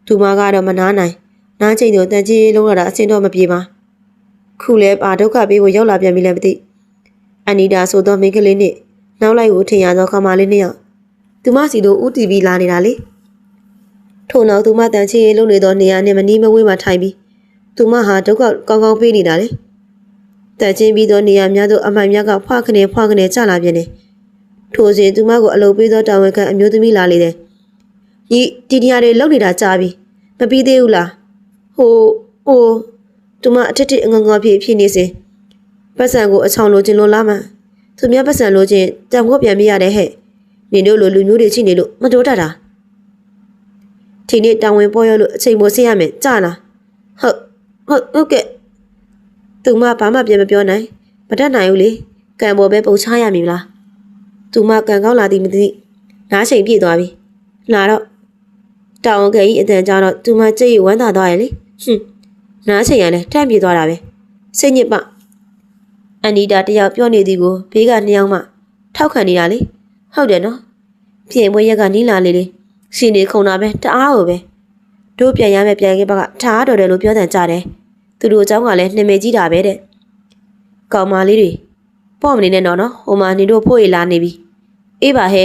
သူမကတော့မနာနိုင်နားချိန်တော့တန်ကြီးလုံးလာတာအစင်တော့မပြေပါခုလဲပါဒုက္ခပေးဖို့ရောက်လာပြန်ပြီလည်းမသိအန်နီတာဆိုတော့မိန်းကလေးနဲ့နောက်လိုက်ကိုထင်ရသောကောင်မလေးနှစ်ယောက်သူမစီတို့ဦးတီဗီလာနေတာလေထို့နောက်သူမတန်ချီရေးလုံနေသောနေရာနဲ့မနီးမဝေးမှထိုင်ပြီးသူမဟာဒုက္ခကောင်းကောင်းပေးနေတာလေတန်ချင်းပြီးသောနေရာများသို့အမှန်များကဖွားခနဲ့ကျလာပြန်တယ်ထိုစဉ်သူမကိုအလုပ်ပေးသောတာဝန်ခံအမျိုးသမီးလာလေတယ်ဒီနေရာတွေလုံနေတာကြာပြီမပြီးသေးဘူးလားဟိုသူမအထက်အငငေါဖြစ်နေစဉ်ပတ်စံကိုအချောင်လိုချင်လို့လားမသူများပတ်စံလိုချင်တံခွက်ပြန်ပြရတယ်ဟဲ့နင်တို့လိုလူမျိုးတွေရှိနေလို့မတိုးတတ်တာဒီနေ့တောင်ဝင်ပေါ်ရလို့အချိန်မိုးဆင်းရမယ်ကြာလားဟုတ်ကဲ့သူမဘာမှပြန်မပြောနိုင်မတတ်နိုင်ဘူးလေကံပေါ်ပဲပုံချရမည်လားသူမကံကောင်းလာသည်မသိနားချိန်ပြည့်သွားပြီလာတော့တောင်ကဲကြီးအတန်ကြာတော့သူမကြိတ်ဝမ်းသာသွားရဲ့လေနားချိန်ရလဲတန့်ပြေသွားတာပဲစိတ်ညစ်ပအန်နီတာတယောက်ပြောနေသည်ကိုဘေးကနှစ်ယောက်မှထောက်ခံနေတာလေဟုတ်တယ်နော်ပြင်ပွဲရက်ကနီးလာလေရှင်နေခုံတာပဲတအားကိုပဲတို့ပြန်ရမယ်ပြန်ခဲ့ပါကထားတော်တယ်လို့ပြောတဲ့ကြတယ်သူတို့အကြောင်းကလည်းနှမေကြီးတာပဲတဲ့ကောင်မလေးတွေပေါ့မနေနဲ့တော့နော်ဟိုမှာနေတို့ဖို့ရလာနေပြီအေးပါဟဲ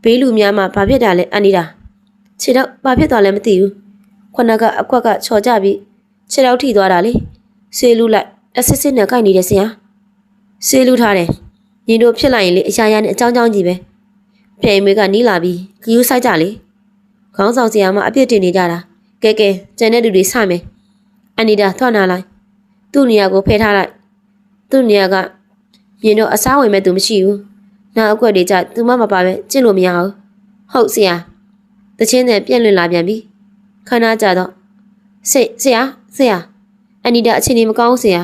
ဘေးလူများမှဘာဖြစ်တာလဲအန်နီတာခြေတော့ဘာဖြစ်သွားလဲမသိဘူးခုနကအကွက်ကချော်ကြပြီးခြေတော့ထိသွားတာလေဆေးလူလိုက်အစစ်စစ်နဲ့ကိုက်နေတဲ့ဆရာဆေးလူထားတယ်ညီတို့ဖြစ်လိုက်ရင်လေအရာရာနဲ့အကြောင်းကြောင်းကြီးပဲပြေမေကနီးလာပြီးခယူးဆိုင်ကြလေခေါင်းဆောင်ဆရာမအပြစ်တင်နေကြတာကဲကျန်တဲ့လူတွေစမယ်အန်နီတာထွက်လာလိုက်သူ့နေရာကိုဖယ်ထားလိုက်သူ့နေရာကမြင်တော့အစားဝင်မဲ့သူမရှိဘူးနောက်အကွက်တွေကြသူမမပါပဲကျင့်လို့မရဘူးဟုတ်ဆရာတချင်းနဲ့ပြက်လွင်လာပြန်ပြီခဏကြာတော့ဆရာအန်နီတာအချင်းနေမကောင်းဆရာ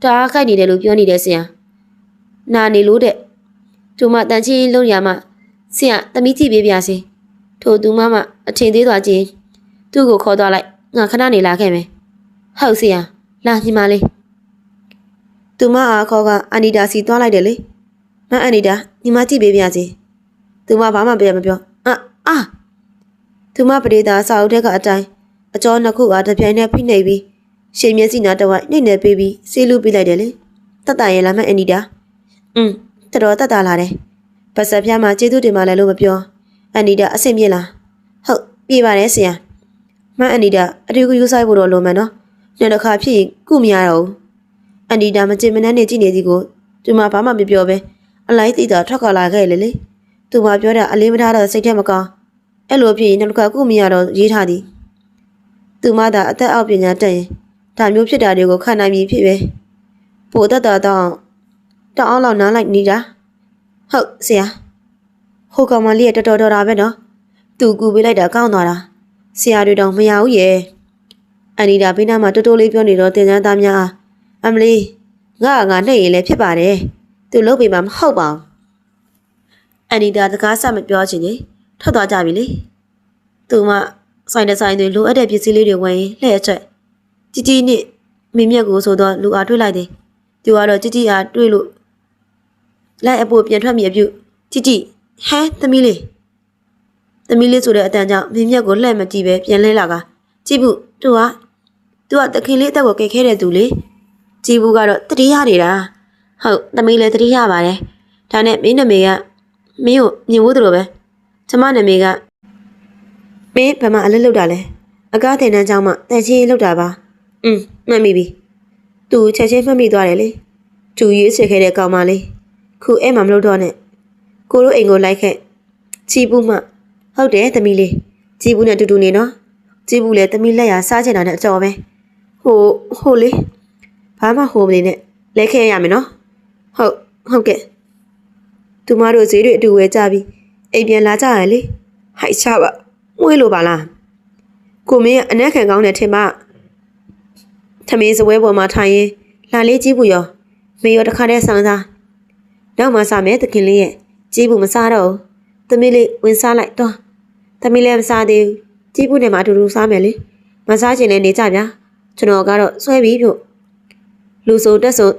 တအားခိုက်နေတယ်လို့ပြောနေတယ်ဆရာနာနေလို့တဲ့သူမတန်ချင်းလုံးရမှာဆရာသမီးကြည့်ပေးပြစေထို့သူမအထင်သေးသွားချင်းသူ့ကိုခေါ်သွားလိုက်ငါခဏနေလာခဲ့မယ်ဟုတ်ဆရာလာညီမလေးသူမအားခေါ်ကအန်နီတာစီသွားလိုက်တယ်လေမအန်နီတာညီမကြည့်ပေးပြစေသူမဘာမှပြန်မပြောသူမပရိသတ်စာအုပ်ထဲကအတိုင်းအကျော်နှစ်ခုအားတစ်ပြိုင်နက်ဖိနှိပ်ပြီးရှေ့မျက်စိနာတစ်ဝိုက်နှိမ့်နေပေးပြီးဆေးလူပြလိုက်တယ်လေတတ်တာရဲ့လားမအန်နီတာတော်တတ်တာလာတယ်ပတ်စပ်ပြားမှာကျေးဇူးတင်ပါလဲလို့မပြောအန်နီတာအဆင်ပြေလားဟုတ်ပြေပါတယ်ဆရာမအန်နီတာအတူယူဆိုင်ဖို့တော့လိုမယ်နော်ညတစ်ခါဖြစ်ရင်ကုမရတော့ဘူးအန်နီတာမကြင်မနှမ်းနေကြည့်နေသည်ကိုသူမဘာမှမပြောပဲအလိုက်သိတာထွက်ခါလာခဲ့လေသူမပြောတာအလေးမထားတော့စိတ်ထဲမကောင်းအဲ့လိုဖြစ်ရင်နောက်တစ်ခါကုမရတော့ရေးထားသည်သူမသာအသက်အောက်ပညာတက်ရင်ဒါမျိုးဖြစ်တာတွေကိုခံနိုင်ပြီဖြစ်ပဲပို့တတ်တာတော့တောင်းအောင်လောက်နားလိုက်နေတာဟုတ်ဆရာဟိုကောင်မလေးကတော်တာပဲနော်သူကူပေးလိုက်တာကောင်းသွားတာဆရာတွေတော့မရဘူးရဲ့အန်နီတာဘေးနားမှာတိုးလေးပြောနေတော့တင်ချမ်းသားများအားအမလီငါနှိပ်ရင်လည်းဖြစ်ပါတယ်သူလုပ်ပေးမှာမဟုတ်ပါဘူးအန်နီတာတကားဆက်မပြောချင်ရင်ထွက်သွားကြပြီလေသူမဆိုင်တွေလိုအပ်တဲ့ပစ္စည်းလေးတွေဝယ်ရင်လှည့်အချက်ជីနဲ့ မိမြက်ကိုဆိုတော့လူအားတွေ့လိုက်တယ်သူကတော့ជីជីအားတွေ့လို့လိုက်အဖို့ပြန်ထွက်မိအပြုជីជីဟဲသမီးလေးဆိုတဲ့အတန်ကြောင့်မိမြက်ကိုလှည့်မကြည့်ပဲပြန်လဲလာကကြည့်ဘူးသူကတခင်လေးအသက်ကိုကယ်ခဲတဲ့သူလေကြည့်ဘူးကတော့တတိယနေတာဟုတ်သမီးလည်းတတိယပါတယ်ဒါနဲ့မင်းနာမည်ကမင်းကိုမြင်ဖို့တို့ပဲကျမနာမည်ကမင်းဘာမှအလုပ်လုပ်တာလဲအကားတင်တန်းကြောင့်မှတန်ချင်းလုပ်တာပါမှတ်မိပြီသူချက်ချင်းမှတ်မိသွားတယ်လေသူရေးဆွေခဲ့တဲ့ကောင်မလေးခုအဲ့မှမလုပ်တော့နဲ့ကိုတို့အိမ်ကိုလိုက်ခဲ့ကြည့်ဘူးမှဟုတ်တယ်သမီးလေးကြည့်ဘူးနဲ့တူတူနေနော်ကြည့်ဘူးလေသမီးလက်ရစားချင်တာနဲ့အကျော်ပဲဟိုလေဘာမှဟိုမနေနဲ့လဲခဲ့ရမယ်နော်ဟုတ်ကဲ့သူမတို့ဈေးတွေအတူဝဲကြပြီအိမ်ပြန်လာကြရလေဟိုက်ချပါမွေးလို့ပါလားကိုမင်းကအနက်ခံကောင်းတဲ့ထင်ပါထမင်းစပွဲပေါ်မှာထိုင်ရင်လာလေးကြည့်ဘူးရောမေရောတခါတည်းဆောင်စားနောက်မှစားမယ်တခင်လေးရဲ့ကြည့်ဘူးမစားတော့သမီးလေးဝင်စားလိုက်တော့သမီးလည်းမစားသေးဘူးကြည့်ဘူးနဲ့မှအတူတူစားမယ်လေမစားချင်လည်းနေကြဗျာကျွန်တော်ကတော့ဆွဲပြီးဖြို့လူဆိုတက်ဆို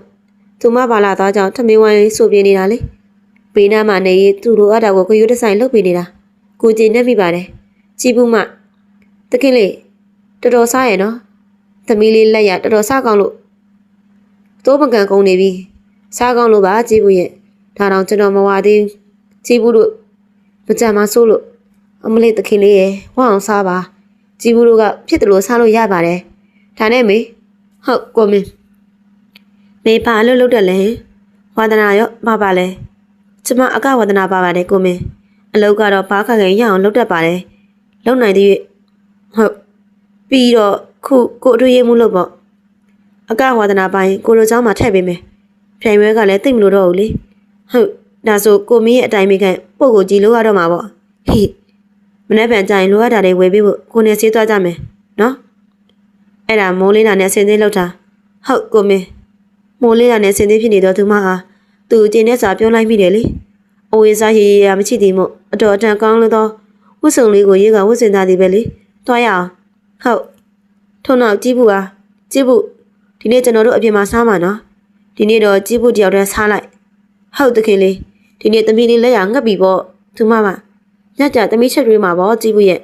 သူမပါလာသားကြောင့်ထမင်းဝိုင်းလေးဆိုပြနေတာလေဘေးနားမှာနေရင်သူတို့အတာကိုခရုတဆိုင်လှုပ်ပေးနေတာကိုကြည်နေမိပါတယ်ကြည့်ဘူးမှတခင်လေးတော်တော်စားရဲ့နော်သမီးလေးလက်ရတော်တော်စားကောင်းလို့တိုးပကံကုန်နေပြီစားကောင်းလို့ပါကြည့်ဘူးရဲ့ဒါတော့ကျွန်တော်မဝသေးဘူးကြည့်ဘူးတို့မကြမ်းမဆိုးလို့အမလေးတခင်လေးရဲ့ဝအောင်စားပါကြည့်ဘူးတို့ကဖြစ်တယ်လို့စားလို့ရပါတယ်ဒါနဲ့မေဟုတ်ကိုမင်းမေဘာလို့လုပ်တယ်လဲဝါဒနာရောပါလဲကျမအကဝါဒနာပါပါတယ်ကိုမင်းအလုပ်ကတော့ဘာခက်ခဲရအောင်လုပ်တတ်ပါတယ်လုပ်နိုင်သေးဟုတ်ပြီးတော့ခုကိုအတွေ့ရမှုလို့ပေါ့အကဝါဒနာပိုင်းကိုလိုเจ้าမှာထည့်ပေးမယ်ဖြိုင်ဝဲကလည်းသိမလို့တော့ဘူးလေဟုတ်ဒါဆိုကိုမင်းရဲ့အတိုင်းမိခံပို့ကိုကြည်လို့ရတော့မှာပေါ့ဟိမနေ့ပန်ကြရင်လိုအပ်တာတွေဝယ်ပေးဖို့ကိုနေစေးသွားကြမယ်နော်အဲ့ဒါမိုးလေးနာနဲ့ဆင်းသေးလောက်တာဟုတ်ကိုမင်းမိုးလေးနာနဲ့ဆင်းသေးဖြစ်နေတော့သူမဟာသူအကျင်းနဲ့စာပြောလိုက်မိတယ်လေအဝေးစားရေရမရှိသေးမို့အတော်အတန်ကောင်းလို့တော့ဝတ်စုံလေးကိုရေးကဝတ်စင်သားသေးပဲလေတွားရအောင်ဟုတ်ထုံတော့ကြည့်ဘူးဒီနေ့ကျွန်တော်တို့အပြင်မှာစားမှာနော်ဒီနေ့တော့ကြည့်ဘူးတယောက်တည်းစားလိုက်ဟုတ်တခင်လေးဒီနေ့သမီးလေးလက်ရငတ်ပြီပေါ့သူမပါညကြသမီးချက်တွေးမှာပေါ့ကြည့်ဘူးရဲ့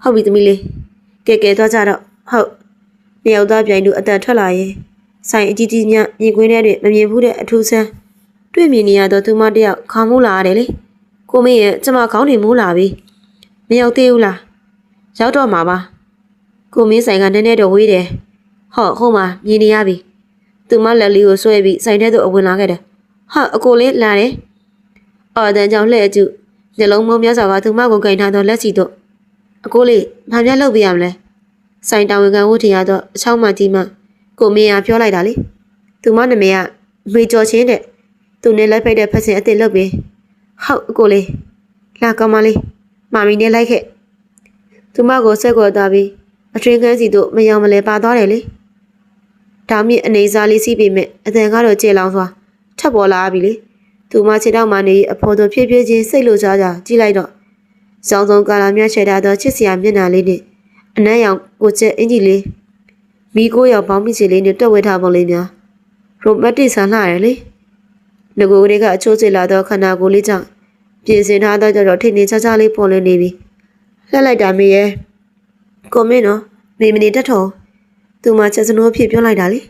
ဟုတ်ပြီသမီးလေးကဲသွားကြတော့ဟုတ်နှစ်ယောက်သားပြိုင်သူအတန်ထွက်လာရင်ဆိုင်အကြီးကြီးညမြင်ကွင်းထဲတွေမမြင်ဘူးတဲ့အထူးဆန်းတွေ့မြင်နေရတော့သူမတယောက်ခေါင်းမူးလာရတယ်လေကိုမင်းရဲ့ကျမခေါင်းတွေမူးလာပြီမရောက်သေးဘူးလားရောက်တော့မှာပါကိုမင်းဆိုင်ကနည်းနည်းတော့ဝေးတယ်ဟိုမှာမြင်နေရပြီသူမလက်လေးကိုဆွဲပြီးဆိုင်ထဲသို့အဝင်လာခဲ့တယ်ဟာအကိုလေးလာတယ်အော်တန်ကြောင့်လှဲ့အကျညလုံးမုံများစွာကသူမကိုကင်ထားတော့လက်စီတော့အကိုလေးဘာများလုပ်ပြရမလဲဆိုင်တာဝန်ခံဝတ်ထင်ရတော့အချောင်းမကြီးမှကိုမင်းကပြောလိုက်တာလေသူမနာမည်ကမေကျော်ချင်းတဲ့သူနဲ့လိုက်ဖိုက်တဲ့ဖက်စင်အစ်စ်လုပ်ပြီးဟုတ်အကိုလေးလာကောင်းမလေးမမီနဲ့လိုက်ခဲ့သူမကိုဆက်ကော်သွားပြီးအထင်းကန်းစီတို့မယောင်မလဲပါသွားတယ်လေဒါမြင့်အနေစားလေးစီးပေမဲ့အတန်ကတော့ကျေလောင်စွာထပ်ပေါ်လာပြီလေသူမခြေထောက်မှနေအဖော်တို့ဖြည်းဖြည်းချင်းစိတ်လိုကြကြည့်လိုက်တော့စောင်းဆုံးကာလာမြတ်ချေတာတော့ချစ်စရာမျက်နှာလေးနဲ့အနမ်းရောင်ကိုကျက်အင်ကြီးလေးမိကိုရောင်ပေါင်းမိချေလေးနဲ့တွက်ဝဲထားပုံလေးများရိုမတ်တစ်ဆန်လာရလေငကိုတွေကအချိုးကျလာတော့ခန္ဓာကိုယ်လေးကြောင့်ပြင်ဆင်ထားတော့ကြတော့ထိနေချာချာလေးပေါ်လင်းနေပြီလှက်လိုက်တာမေရဲ့ကိုမင်းနော်မေမနေတတ်တော့သူမချက်စနိုးဖြစ်ပြောလိုက်တာလေ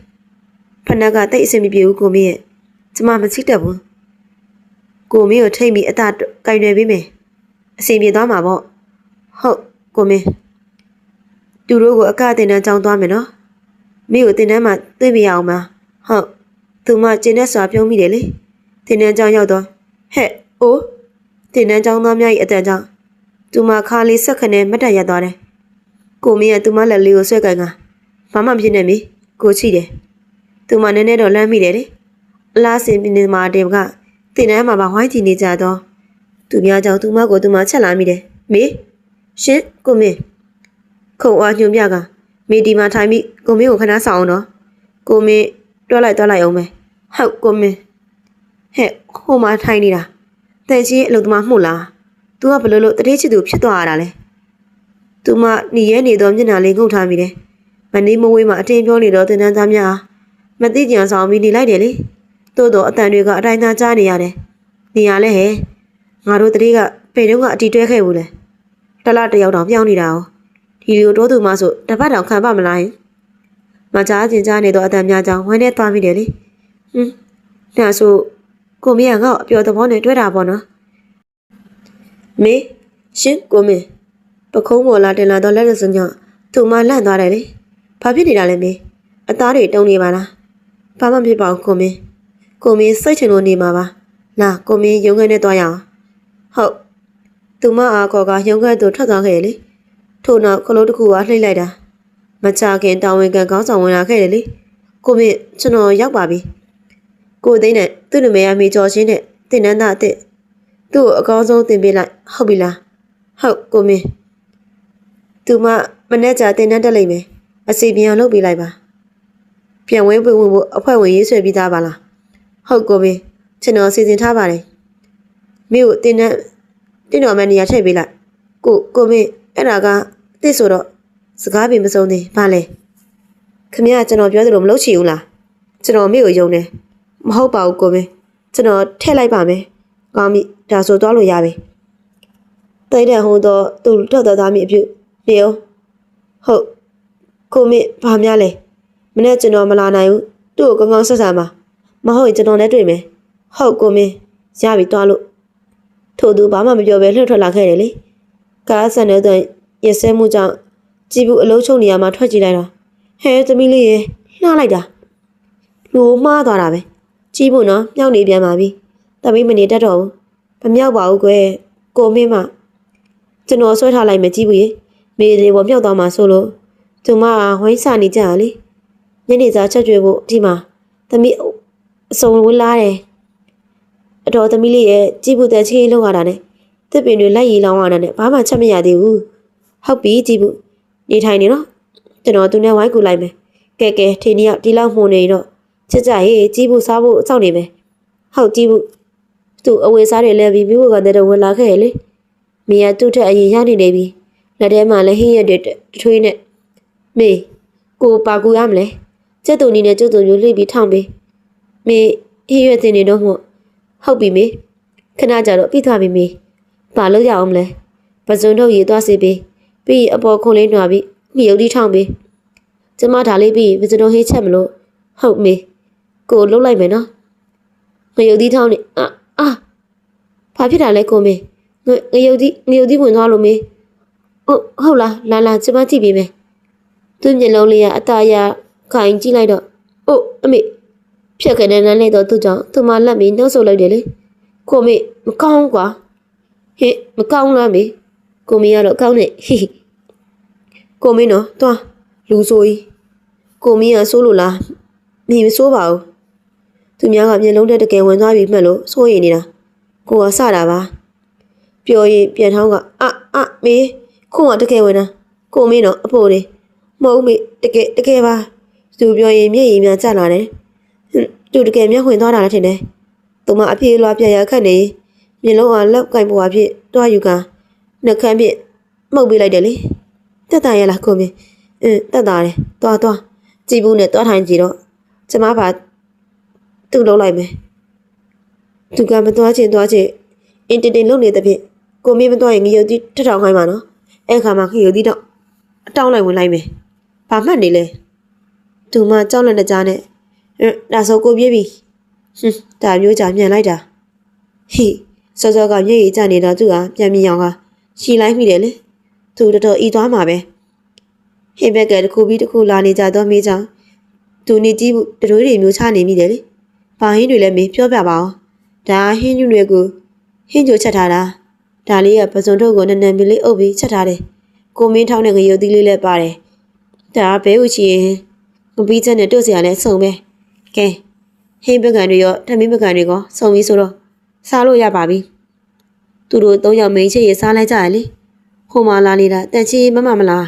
ဖနက်ကတိတ်အဆင်မပြေဘူးကိုမင်းရဲ့ကျမမချိတတ်ဘူးကိုမင်းကိုထိတ်ပြီးအသာကင်ရွယ်ပေးမယ်အဆင်ပြေသွားမှာပေါ့ဟုတ်ကိုမင်းသူတို့ကိုအကတင်တန်းကြောင်းသွားမယ်နော်မင်းကိုတင်တန်းမှာတွေ့ပြရအောင်ပါဟုတ်သူမကျင်းတဲ့စွာပြုံးမိတယ်လေတင်တန်းကြောင်းရောက်တော့ဟဲ့အိုးတင်တန်းကြောင်းသားများ၏အတန်ကြောင့်သူမခါလေးဆက်ခနဲ့မတ်တက်ရသွားတယ်ကိုမင်းကသူမလက်လေးကိုဆွဲကန်ကဘာမှမဖြစ်နဲ့မီကိုချိတယ်သူမနည်းနည်းတော့လမ်းမိတယ်လေအလားစင်ပြင်းမှာတင်ကတင်တန်းမှာပါဝိုင်းကြည့်နေကြတော့သူများကြောင့်သူမကိုသူမချက်လာမိတယ်မေရှင်ကိုမင်းခုံအားညွန်ပြကမေဒီမှာထိုင်ပြီးကိုမင်းကိုခဏဆောင်အောင်တော့ကိုမင်းတွက်လိုက်အောင်မယ်ဟုတ်ကိုမင်းဟဲ့ဟိုမှာထိုင်နေတာတန်ချင်းအလုပ်သမားမှုလား तू ကဘလို့လို့တတိချစ်သူဖြစ်သွားရတာလဲ तू မหนีရဲနေတော့မျက်နှာလေးငုတ်ထားမိတယ် မနေမဝေးမှာအတင်းပြောနေတော့တင်တန်းသားများမသိကြံဆောင်ပြီးနေလိုက်တယ်လေတိုးတော့အတန်တွေကအတိုင်းသားကြားနေရတယ်နေရလဲဟဲ့ငါတို့တတိကပေတုံးကအတီတွဲခဲ့ဘူးလေတလားတယောက်တောင်ပြောင်းနေတာ哦ဒီလိုတိုးသူမှဆိုတပတ်တောင်ခံပါမလားဟင်မကြားကျင်ကြားနေတော့အတန်များကြောင်ဝင်းနဲ့သွားမိတယ်လေဒါဆိုကိုမင်းကငါ့အပျော်သဘောနဲ့တွဲတာပေါ့နော်မေရှင်ကိုမင်းပခုံးပေါ်လာတင်လာတော့လက်ရစညသူမလန့်သွားတယ်လေဘာဖြစ်နေတာလဲမေအသားတွေတုံနေပါလားဘာမှမဖြစ်ပါဘူးကိုမင်းစိတ်ချင်လို့နေမှာပါလာကိုမင်းရုံးခန်းနဲ့သွားရအောင်ဟုတ်သူမအားခေါ်ကရုံးခန်းသို့ထွက်သွားခဲ့လေထို့နောက်ခလုံးတစ်ခုကလှိမ့်လိုက်တာမချခင်တာဝန်ခံခေါင်းဆောင်ဝင်လာခဲ့တယ်လေကိုမင်းကျွန်တော်ရောက်ပါပြီကိုသိန်းနဲ့သူ့နမေအမေကျော်ရှင်းနဲ့တင်နန်းသားအစ်သူ့ကိုအကောင်းဆုံးတင်ပေးလိုက်ဟုတ်ပြီလားဟုတ်ကိုမင်းသူမနေ့ကျတင်နန်းတက်လိမ့်မယ်အစီပြန်လုပ်ပေးလိုက်ပါပြန်ဝဲဝင်ဖို့အဖွဲ့ဝင်ရေးဆွဲပြီးသားပါလားဟုတ်ကိုမင်းကျွန်တော်စီစဉ်ထားပါတယ်မိကိုတင်တော်မနေရာထည့်ပေးလိုက်ကိုမင်းအဲ့ဒါကတစ်ဆိုတော့စကားပြင်မစုံသေးဘာလဲခင်ဗျာကျွန်တော်ပြောသလိုမလုပ်ချင်ဘူးလားကျွန်တော်မိကိုယုံတယ်မဟုတ်ပါဘူးကိုမင်းကျွန်တော်ထည့်လိုက်ပါမယ်ကောင်းပြီဒါဆိုသွားလို့ရပြီတိတ်တဲ့ဟိုတော့သူ့ထွက်သွားသားမိအပြုနေအောင်ဟုတ်ကိုမင်းဘာများလဲမနေ့ကျွန်တော်မလာနိုင်ဘူးသူ့ကိုကောင်းကောင်းဆက်ဆံပါမဟုတ်ရင်ကျွန်တော်လည်းတွေ့မယ်ဟုတ်ကိုမင်းရပြီသွားလို့ထို့သူဘာမှမပြောဘဲလှည့်ထွက်လာခဲ့တယ်လေကားဆန်တဲ့ရစဲမှုကြောင့်ကြည်ဘူးအလုံးချုံနေရမှာထွက်ကြည့်လိုက်တော့ဟဲသမီးလေးရေလှားလိုက်တာလူမှားသွားတာပဲကြည်ဘူးနော်မြောက်နေပြန်ပါပြီသမီးမနေတတ်တော့ဘူးမမြောက်ပါဘူးကွယ်ကိုမင်းမကျွန်တော်ဆွဲထားလိုက်မယ်ကြည်ဘူးရေမေးလေးပေါ်မြောက်သွားမှာဆိုလို့သူမဝိုင်းစာနေကြလေညနေစာချက်ကျွေးဖို့ဒီမှာသမီးအစုံဝင်လာတယ်အတော်သမီးလေးရဲ့ကြည်ဘူးတဲ့ချင်းလောက်ရတာနဲ့တစ်ပင်တွေလက်ရည်လောင်းရတာနဲ့ဘာမှချက်မရသေးဘူးဟုတ်ပြီကြည်ဘူးနေထိုင်နေနော်ကျွန်တော်သူနဲ့ဝိုင်းကူလိုက်မယ်ကဲထင်းကြီးဒီလောက်မှုန်နေတော့ချက်ကြရေးကြည်ဘူးစားဖို့စောင့်နေမယ်ဟုတ်ကြည်ဘူးသူအဝေးစားတွေလဲပြီးမိဘကတည်းကဝင်လာခဲ့လေမိရသူ့ထက်အရင်ရောက်နေပြီလက်ထဲမှာလည်းဟင်းရက်တွေထွေးနဲ့မေကိုပါကူရမလဲကျက်တူနီနဲ့ကျုပ်တူမျိုးလှိပြီးထောင်ပေးမေဟင်းရက်တင်နေတော့ဟုတ်ပြီမေခဏကြာတော့ပြီးသွားပြီမေဘာလို့ရအောင်မလဲပဇွန်ထုတ်ရေးသွားစီပေးပြီးအပေါ်ခုံလေးနှွာပြီးမိယုတ်တီထောင်ပေးကျမဒါလေးပြီးပဇွန်ထုတ်ဟင်းချက်မလို့ဟုတ်မေကိုလှုပ်လိုက်မယ်နော်ငရုတ်တီထောင်နေဘာဖြစ်တာလဲကိုမေငရုတ်တီဝင်သွားလို့မေဟုတ်လားလာကျမကြည့်ပေးမယ်သူ့မျက်လုံးလေးကအသားရခိုင်ကြည့်လိုက်တော့အမေဖြတ်ခဲ့တဲ့လမ်းလေးတော့သူ့ကြောင့်သူမလက်ပြီးနှုတ်ဆုပ်လိုက်တယ်လေကိုမေမကောင်းကွာဟေ့မကောင်းလားမေကိုမေကတော့ကောင်းနေဟိကိုမေနော်တွားလူဆိုကြီးကိုမေကဆိုးလို့လားမဆိုးပါဘူးသူများကမျက်လုံးတက်တကယ်ဝင်သွားပြီမှတ်လို့စိုးရိမ်နေတာကိုကစတာပါပြောရင်ပြန်ထောင်းကမေခုကတကယ်ဝင်တာကိုမေနော်အဖို့လေမဟုတ်မေတကယ်ပါသူပြောရင်မျက်ရည်များကျလာတယ်သူတကယ်မျက်ဝင်သွားတာလည်းထင်တယ်သူမအပြေးလွားပြရခတ်နေမျက်လုံးကလောက်ကင်ပေါ်အဖြစ်တွားယူကနှက်ခမ်းပြမှုတ်ပေးလိုက်တယ်လေတက်တာရလားကိုမေတက်တာတယ်တွားကြည်ဘူးနဲ့တွားထိုင်ကြည့်တော့ကျမပါသူ့လုံးလိုက်မယ်သူကမတွားချင်အင်တင်လုံနေတဲ့ဖြင့်ကိုမေမတွားရင်ငရုတ်တိထထောင်ခိုင်းပါနော်အဲ့ခါမှာငရုတ်တိတော့အတောင်းလိုက်ဝင်လိုက်မယ်ဘာမှတ်နေလဲသူမကြောက်လက်နဲ့ကြားနဲ့ဒါဆိုကိုပြေးပြီဒါမျိုးကြာမြန်လိုက်တာဟိစောကမျက်ရည်ကျနေတာသူကပြန်မြင်အောင်ကရှီလိုက်မိတယ်လေသူတော်ဤသွားမှာပဲဟိဘက်ကတခုပြီးတခုလာနေကြတော့မေးကြောင်သူနေကြည့်ဘူးတတွေးတွေမျိုးချနေမိတယ်လေဘာဟင်းတွေလဲမေးပြောပြပါအောင်ဒါဟင်းညွန့်တွေကိုဟင်းကြိုချက်ထားတာဒါလေးကပစုံထုတ်ကိုနည်းနည်းမလေးအုပ်ပြီးချက်ထားတယ်ကိုမင်းထောင်းတဲ့ငရုတ်သီးလေးလည်းပါတယ်ဒါဘဲဥချီရင်ငပီးချက်နဲ့တို့စရာလဲစုံပဲကဲဟင်းပကံတွေရောဓမင်းပကံတွေကောစုံပြီးဆိုတော့စားလို့ရပါပြီသူတို့၃ယောက်မိန်ချစ်ရေစားလိုက်ကြရလေဟိုမှာလာနေတာတန်ချီမမလား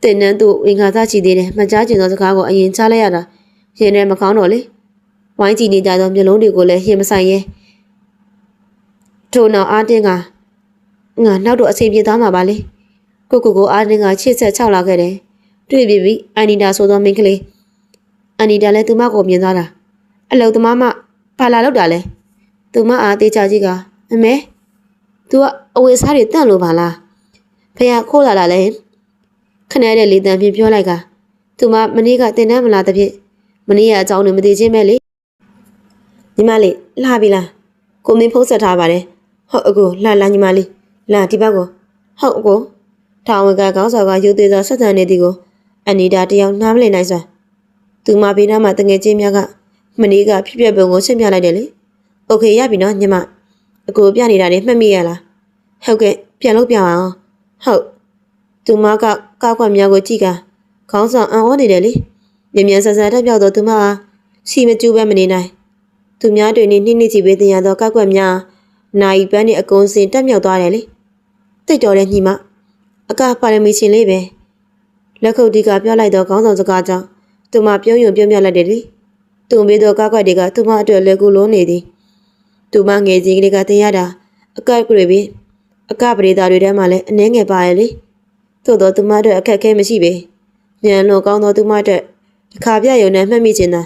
တင်နန်းသူဝင်ခါစားချီသေးတယ်မကြားကျင်သောစကားကိုအရင်ချလိုက်ရတာရင်ထဲမကောင်းတော့လေဝိုင်းကြည့်နေကြသောမျက်လုံးတွေကိုလည်းရင်မဆိုင်ရဲထို့နောက်အားတင်းကငါနောက်တော့အချိန်ပြေသွားမှာပါလေကိုအားတင်းကချစ်ဆက်ချောက်လာခဲ့တယ် တွေ့ပြီအန်နီတာဆိုသောမိန်းကလေးအန်နီတာလည်းသူမကိုမြင်သွားတာအလုံသမားမပါလာလောက်တာလဲသူမအားတေးချကြီးကအမေ तू ကအဝေစားတွေတန့်လို့ပါလားဖေကခိုးလာလဲခနဲ့တဲ့လေတံဖြင့်ပြောလိုက်ကသူမမနေ့ကတင်တန်းမလာတဲ့ဖြင့်မနေ့ကအကြောင်းတွေမသိချင်းပဲလေညီမလေးလာပြီလားကိုမင်းဖုန်းဆက်ထားပါတယ်ဟုတ်အကိုလာညီမလေးလာဒီဘက်ကိုဟုတ်အကိုထောင်ဝကကောင်းစော်ကယူသေးသောဆက်ဆံနေသည်ကိုအနီတာတယောက်နားမလည်နိုင်စွာသူမဘေးနားမှာတငယ်ချင်းများကမနေ့ကဖြစ်ပျက်ပုံကိုရှင်းပြလိုက်တယ်လေโอเคရပြီနော်ညီမအကိုပြနေတာနေမှတ်မိရလားဟုတ်ကဲ့ပြန်လို့ပြအောင်ဟုတ်သူမကကောက်ကွက်များကိုကြည့်ကခေါင်းဆောင်အံ့ဩနေတယ်လေမြင်မြန်ဆန်ဆန်တက်ပြောက်တော့သူမဟာစီမကျူးပဲမနေနိုင်သူများတွေနဲ့နှိမ့်နှိမ့်ချီပေးတင်ရသောကောက်ကွက်များနိုင်ပန်းနဲ့အကုန်းစင်တက်မြောက်သွားတယ်လေတိတ်တော်တဲ့ညီမအကပါရမီရှင်လေးပဲလက်ခုပ်တီကပြောလိုက်တော့ခေါင်းဆောင်စကားကြောင့်သူမပြုံးယုံပြုံးပြလိုက်တယ်လေသူ့မေးသောကောက်ကွက်တွေကသူမအတွက်လက်ကူလုံးနေသည်သူမငယ်ချင်းကလေးကတင်ရတာအကတွေပဲအကပရိသတ်တွေထဲမှာလည်းအနှဲငယ်ပါရဲ့လေသို့တော့သူမအတွက်အခက်အခဲမရှိပဲညံလို့ကောင်းတော့သူမအတွက်တစ်ခါပြရုံနဲ့မှတ်မိချင်တာ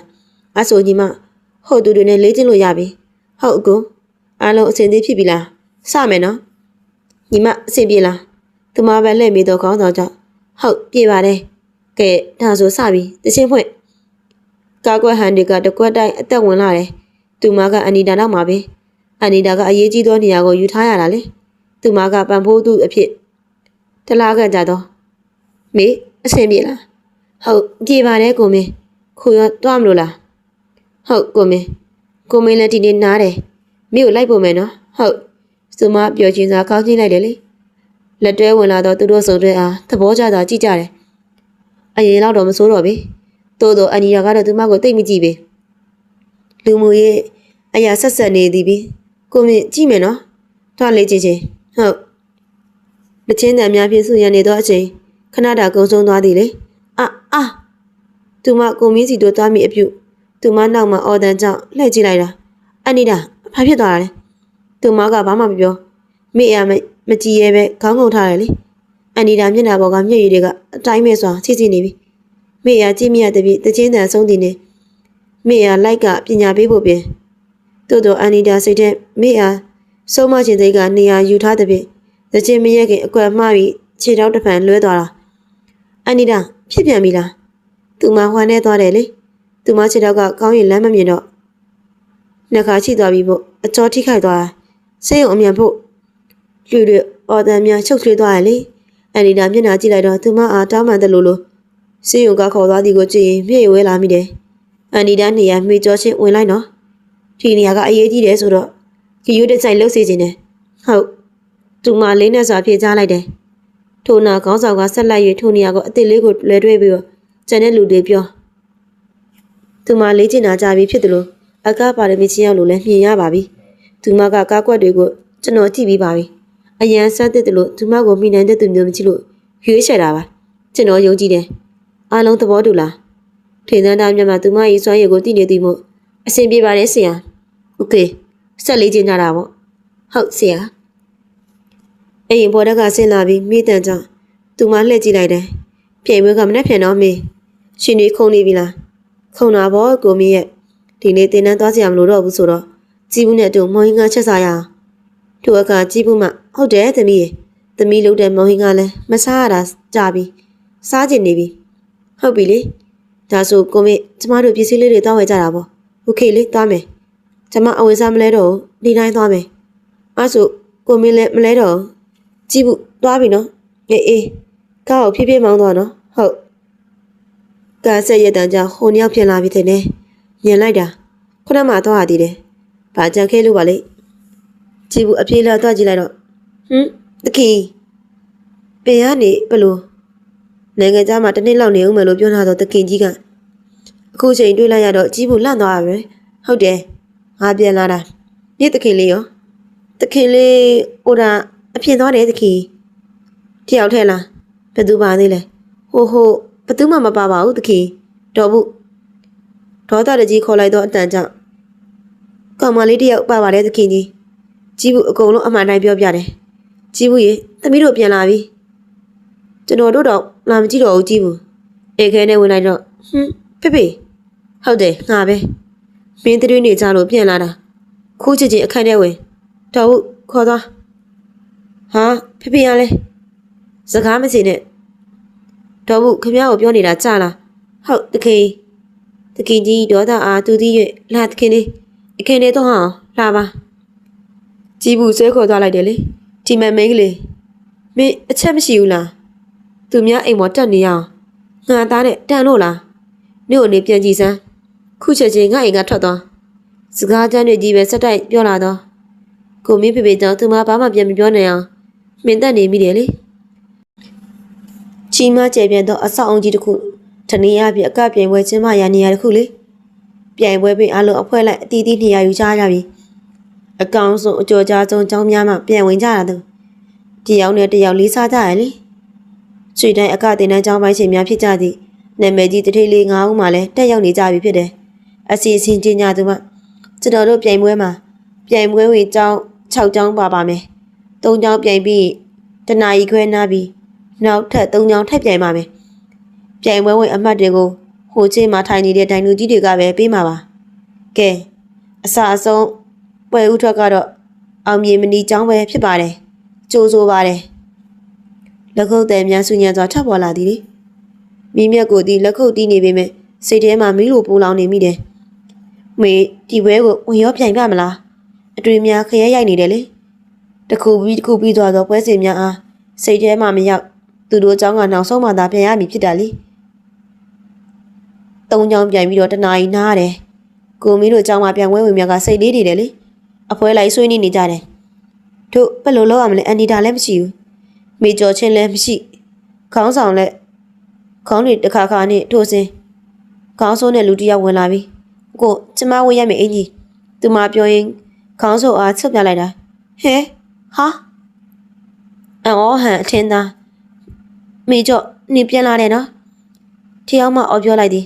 အဆိုညီမဟုတ်သူတွေနဲ့လေးချင်းလို့ရပြီဟုတ်အကူအားလုံးအဆင်သင့်ဖြစ်ပြီလားစမယ်နော်ညီမအဆင်ပြေလားသူမပဲလှည့်မိတော့ကောင်းတော့ကြောင့်ဟုတ်ပြေပါတယ်ကဲဒါဆိုစပြီတချင်းဖွင့်ကာကွယ်ဟန်တွေကတကွက်တိုင်းအသက်ဝင်လာတယ်သူမကအနီတာတော့မှာပဲအနီတာကအရေးကြီးသောနေရာကိုယူထားရတာလေသူမကပန်ဖိုးသူအဖြစ်တလားကကြတော့မေအဆင်ပြေလားဟုတ်ပြေပါတယ်ကိုမင်းခိုးရတော့မလို့လားဟုတ်ကိုမင်းလည်းဒီနေ့နားတယ်မိကိုလိုက်ဖို့မယ်နော်ဟုတ်သူမပျော်ချင်စွာကောင်းချင်းလိုက်တယ်လေလက်တွဲဝင်လာတော့သူတို့စုံတဲ့အားသဘောကျတာကြည့်ကြတယ်အရင်တော့မစိုးတော့ပဲတိုးတော့အနီယာကတော့သူမကိုတိတ်မကြည့်ပဲလူမှုရေးအရာဆက်ဆက်နေသည်ပြီကိုမင်းကြည့်မယ်နော်ထွားလေးချင်းချင်းဟုတ်တချင်းတန်များဖြင့်ဆူရနေတော့အချိန်ခဏတာကုံဆုံးသွားသည်လေအာသူမကိုမင်းစီတို့သွားမိအပြုသူမနောက်မှာအော်တန်ကြောင့်လှည့်ကြည့်လိုက်တာအနီတာဘာဖြစ်သွားတာလဲသူမကဘာမှမပြောမိရမကြည့်ရဲပဲခေါင်းငုံထားတယ်လေအနီတာမျက်နှာပေါ်ကမျက်ရည်တွေကအတိုင်းမဲ့စွာချိနေပြီမိရကြည့်မြတ်တဲ့ပြီတချင်းတန်ဆုံးသည်နဲ့မိရလိုက်ကပညာပေးဖို့ပြင်သို့တော့အနီတာစိတ်ထဲမိရဆုံးမခြင်းသိက်ကနေရာယူထားတဲ့ပြီတချင်းမရက်ခင်အကွက်မှားပြီးခြေထောက်တစ်ဖန်လွဲသွားတာအနီတာဖြစ်ပြန်ပြီလားသူမဟွာနေသွားတယ်လေသူမခြေထောက်ကကောင်းရင်လမ်းမမြင်တော့နှခါချိသွားပြီပေါ့အကြောထိခိုက်သွားဆေးရုံအမြန်ဖို့လူတွေအော်တန်များချုပ်ထွေးသွားတယ်လေအန်ဒီတာမျက်နှာကြည့်လိုက်တော့သူမအားတောင်းပန်တယ်လို့ဆေးရုံကခေါ်သွားသည်ကိုကြည့်ရင်မျက်ရည်ဝဲလာမိတယ်အန်ဒီတာနေရာမှီကြောချင်းဝင်လိုက်နော်ဒီနေရာကအရေးကြီးတယ်ဆိုတော့ခီယူတစ်ဆိုင်လှုပ်စေခြင်းနဲ့ဟုတ်သူမလေးနဲ့စွာဖြေချလိုက်တယ်ထိုနာခေါင်းဆောင်ကဆက်လိုက်၍ထိုနေရာကိုအစ်စ်လေးကိုလဲတွဲပြီးတော့ကျန်တဲ့လူတွေပြောသူမလေးကျင်နာကြပြီဖြစ်တယ်လို့အကားပါရမီချင်းရောက်လို့လည်းမြင်ရပါပြီသူမကကားကွက်တွေကိုကျွန်တော်ကြည့်ပြီးပါပြီအရန်ဆက်တဲ့လို့သူမကိုမိနိုင်တဲ့သူမျိုးမကြည့်လို့ရွေးချယ်တာပါကျွန်တော်ယုံကြည်တယ်အားလုံးသဘောတူလားထေသန်းသားမြတ်မှာသူမရဲ့စွမ်းရည်ကိုသိနေသည်မို့အဆင်ပြေပါတယ်ဆရာโอเคဆက်လေးကျင်ကြတာပေါ့ဟုတ်ဆရာအိမ်ပေါ်တက်ကဆင်းလာပြီးမိတန်ကြောင့်သူမလှည့်ကြည့်လိုက်တယ်ပြေမွေးကမနဲ့ဖြန်တော့မေးရှင်တွေခုံနေပြီလားခုံတာပေါ့ကိုမင်းရဲ့ဒီနေ့တင်တန်းသွားစရာမလိုတော့ဘူးဆိုတော့ကြီးဘူးနဲ့တူမောင်ဟင်းကချက်စားရအောင်ထိုအခါကြီးဘူးမှဟုတ်တယ်သမီးရဲ့သမီးလုပ်တဲ့မောင်ဟင်းကလည်းမစားရတာကြာပြီစားကျင်နေပြီဟုတ်ပြီလေဒါဆိုကိုမင်းကျမတို့ပစ္စည်းလေးတွေတောင်းဝယ်ကြတာပေါ့โอเคလေသွားမယ်ကျမအဝယ်စားမလဲတော့ဒီတိုင်းသွားမယ်အဲ့ဆိုကိုမင်းလည်းမလဲတော့ကြီးဘူးသွားပြီနော်အေးကားကိုဖြည်းဖြည်းမောင်းသွားနော်ဟုတ်ကားဆက်ရတဲ့ကြောင့်ဟိုနှစ်ယောက်ဖြစ်လာပြီတဲ့ညင်လိုက်တာခုနမှသွားရသေးတယ်ဘာကြံခဲလို့ပါလေကြည့်ဘူးအပြေးလာသွားကြည့်လိုက်တော့တခင်ပင်ကနေဘလို့နိုင်ငံသားမှာတစ်နှစ်လောက်နေဦးမယ်လို့ပြောထားတော့တခင်ကြီးကအခုချိန်တွေးလိုက်ရတော့ကြည့်ဘူးလန့်သွားရပဲဟုတ်တယ်ငါပြန်လာတာနေ့တခင်လေးရောတခင်လေးဟိုတာအဖြစ်သွားတယ်တခင်တယောက်ထဲလားဘယ်သူပါသေးလဲဟိုဘယ်သူမှမပါပါဘူးတခင်တော်ဘူးဒေါသတကြီးခေါ်လိုက်တော့အတန်ကြောင့်ကောင်မလေးတယောက်ပါပါတယ်သခင်ကြီးကြီးဘူးအကုန်လုံးအမှန်တိုင်းပြောပြတယ်ကြီးဘူးရေသမီးတို့ပြန်လာပြီကျွန်တော်တို့တော့လာမကြည့်တော့ဘူးကြီးဘူး အေခဲနဲ့ဝင်လိုက်တော့ဖေဖေဟုတ်တယ်ငါပဲမင်းတွေးနေကြလို့ပြန်လာတာခိုးချစ်ချင်းအခန်းထဲဝင်တော်ဟုတ်ခေါ်သွားဟာဖေဖေရလဲစကားမစင်နဲ့တော်ဘူးခမရကိုပြောနေတာကြားလားဟုတ်တခင်ကြီးဒေါသအားသူသည်၍လာတခင်လေးအခင်းထဲတော့ဟောလာပါကြည်ဘူးဆွဲခေါ်သွားလိုက်တယ်လေဒီမမိန်းကလေးမင်းအချက်မရှိဘူးလားသူများအိမ်ပေါ်တက်နေရအောင်ငါသားနဲ့တန်လို့လားမြို့နေပြန်ကြည့်စမ်းခုချက်ချင်းငါအိမ်ကထွက်သွားစကားတန်းတွေကြီးပဲစက်တိုက်ပြောလာတော့ကိုမင်းဖေဖေကြောင့်သူမဘာမှပြန်မပြောနိုင်အောင်မင်းတက်နေမိတယ်လေချီမကျဲပြန်တော့အဆောက်အုံကြီးတစ်ခုတနေရပြအကပြိုင်ပွဲကျင်းပရနေရတစ်ခုလေပြိုင်ပွဲပင်အလုံးအဖွဲလိုက်အတီးတီးနေရယူကြရပြီအကောင်ဆုံးအကျော်ကြားဆုံးចောင်းများမှပြန်ဝင်ကြတာသူတယောက်နဲ့တယောက်လေးစားကြရလေရွှေတိုင်းအကတင်တန်းចောင်းပိုင်းရှင်များဖြစ်ကြသည်နာမည်ကြီးတထိတ်လေး9ဦးမှလည်းတက်ရောက်နေကြပြီဖြစ်တယ်အစီအစဉ်ကြီးညာသူမှကျွန်တော်တို့ပြိုင်ပွဲမှာပြိုင်ပွဲဝင်ចောင်း6ចောင်းပါမယ်3ចောင်းပြိုင်ပြီးတနာရီခွဲနားပြီးနောက်ထပ်3ចောင်းထပ်ပြိုင်ပါမယ်ပြိုင်ပွဲဝင်အမှတ်တွေကိုဟိုချင်းမှာထိုင်နေတဲ့ဒိုင်လူကြီးတွေကပဲပေးမှာပါကဲအစအဆုံးပွဲဥထွက်ကတော့အောင်မြင်မနီចောင်းပဲဖြစ်ပါတယ်ကြိုးဆိုပါတယ်လက်ခုပ်တယ်များဆူညံစွာထပ်ပေါ်လာသည်လေမိမြက်ကိုဒီလက်ခုပ်တီးနေပေမဲ့စိတ်ထဲမှာမီးလိုပူလောင်နေမိတယ်မေဒီဘဲကိုဝင်ရောပြိုင်ပြမလားအတွေ့များခရဲရိုက်နေတယ်လေတခုပြီးသွားတော့ပွဲစဉ်များအားစိတ်ထဲမှာမရောက်သူတို့เจ้าကနောက်ဆုံးမှသာပြန်ရမည်ဖြစ်တာလေ3ချောင်းပြန်ပြီးတော့တနာရီနားရတယ်ကိုမီးတို့เจ้าမှာပြန်ဝဲဝင်များကစိတ်လေးနေတယ်လေအဖွဲလိုက်ဆွေးနေကြတယ်တို့ဘယ်လိုလုပ်ရမလဲအန်ဒီတာလည်းမရှိဘူးမေကျော်ချင်းလည်းမရှိခေါင်းဆောင်လည်းခေါင်းတွေတစ်ခါနဲ့ထိုးစင်းခေါင်းဆိုးနဲ့လူတစ်ယောက်ဝင်လာပြီကိုကျမဝေးရမယ်အင်ကြီးသူမပြောရင်ခေါင်းဆိုးအားဆုတ်ပြလိုက်တာဟဲဟာအော်ဟန်အထင်သားမေကျော်နေပြန်လာတယ်နော်ထီအောင်မအော်ပြောလိုက်သည်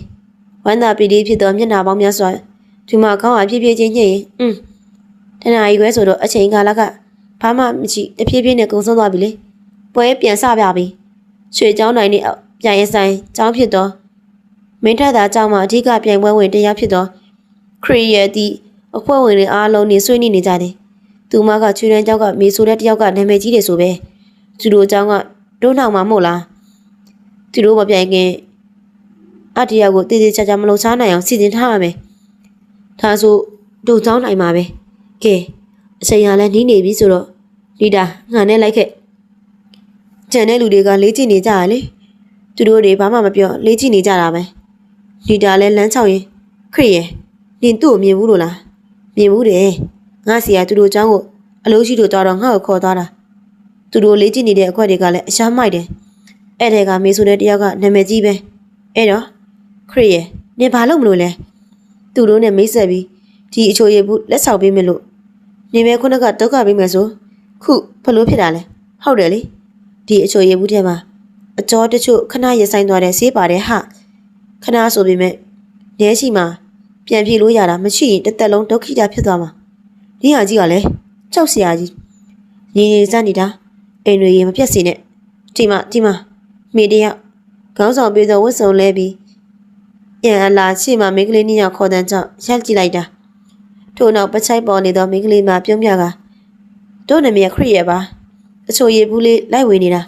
ဝမ်းသာပီတိဖြစ်သောမျက်နှာပေါင်းများစွာဒီမှာခေါင်းအားဖြည်းဖြည်းချင်းညှိရင်တနာရီခွဲဆိုတော့အချိန်ကာလကဘာမှမရှိတဖြည်းဖြည်းနဲ့ကုံဆုံးသွားပြီလေပွဲပြန်စပြပြီရွှေเจ้าနိုင်နဲ့ပြန်ရင်ဆိုင်เจ้าဖြစ်တော့မင်းထက်သာเจ้าမှာအဓိကပြိုင်ပွဲဝင်တရားဖြစ်တော့ခရီးရဲ့ဒီအဖွဲ့ဝင်တွေအားလုံးနေဆွေးနွေးနေကြတယ်သူမကချွေးတန်းเจ้าကမေဆိုတဲ့တယောက်ကနာမည်ကြီးတယ်ဆိုပဲသူတို့เจ้าကတို့နောက်မှာမဟုတ်လားသူတို့မပြိုင်ခင်အတရာကိုတည်တည်ချာချာမလုံစားနိုင်အောင်စီစဉ်ထားရမယ်ဒါဆိုတို့เจ้าနိုင်မှာပဲကဲအချိန်ရလဲနီးနေပြီဆိုတော့လီတာငါနဲ့လိုက်ခဲ့ကျန်တဲ့လူတွေကလေးကြည့်နေကြရလေသူတို့တွေဘာမှမပြောလေးကြည့်နေကြတာပဲလီတာလဲလမ်းချောက်ရင်ခရစ်ရဲ့နင်သူ့ကိုမြင်ဘူးလို့လားမြင်ဘူးတယ်ငါစီကသူတို့เจ้าကိုအလို့ရှိတို့တော်တော်ငါ့ကိုခေါ်သွားတာသူတို့လေးကြည့်နေတဲ့အခွက်တွေကလည်းအရှားမိုက်တယ်အဲ့တဲ့ကမေဆိုတဲ့တယောက်ကနာမည်ကြီးပဲအဲ့တော့ခရစ်ရဲ့နင်ဘာလုပ်မလို့လဲသူတို့နဲ့မိတ်ဆက်ပြီးဒီအချိုရည်ဘူးလက်ဆောင်ပေးမယ်လို့နေမဲခုနကဒုက္ခပေးမယ်ဆိုခုဘလို့ဖြစ်တာလဲဟုတ်တယ်လေဒီအချိုရည်ဘူးထဲမှာအကျော်တချို့ခဏရဆိုင်သွားတဲ့ဆေးပါတယ်ဟာခဏဆိုပေမဲ့နဲရှိမှာပြန်ပြေလို့ရတာမရှိရင်တစ်သက်လုံးဒုက္ခိတဖြစ်သွားမှာဒီဟာကြီးကလည်းကြောက်စရာကြီးညီညီစနေတာအိမ်တွေရေမပြတ်စေနဲ့ဒီမှာမိတယောက်ခေါင်းဆောင်ပြေသောဝတ်စုံလဲပြီးပြန်အလာရှိမှမိန်းကလေးနှစ်ယောက်ခေါ်တဲ့ကြောင့်ရက်ကြည့်လိုက်တာထို့နောက်ပချိုက်ပေါ်နေသောမိန်းကလေးမှပြုံးပြကတို့နာမည်ခရစ်ရဲ့ပါအချိုရည်ဘူးလေးလိုက်ဝင်နေတာ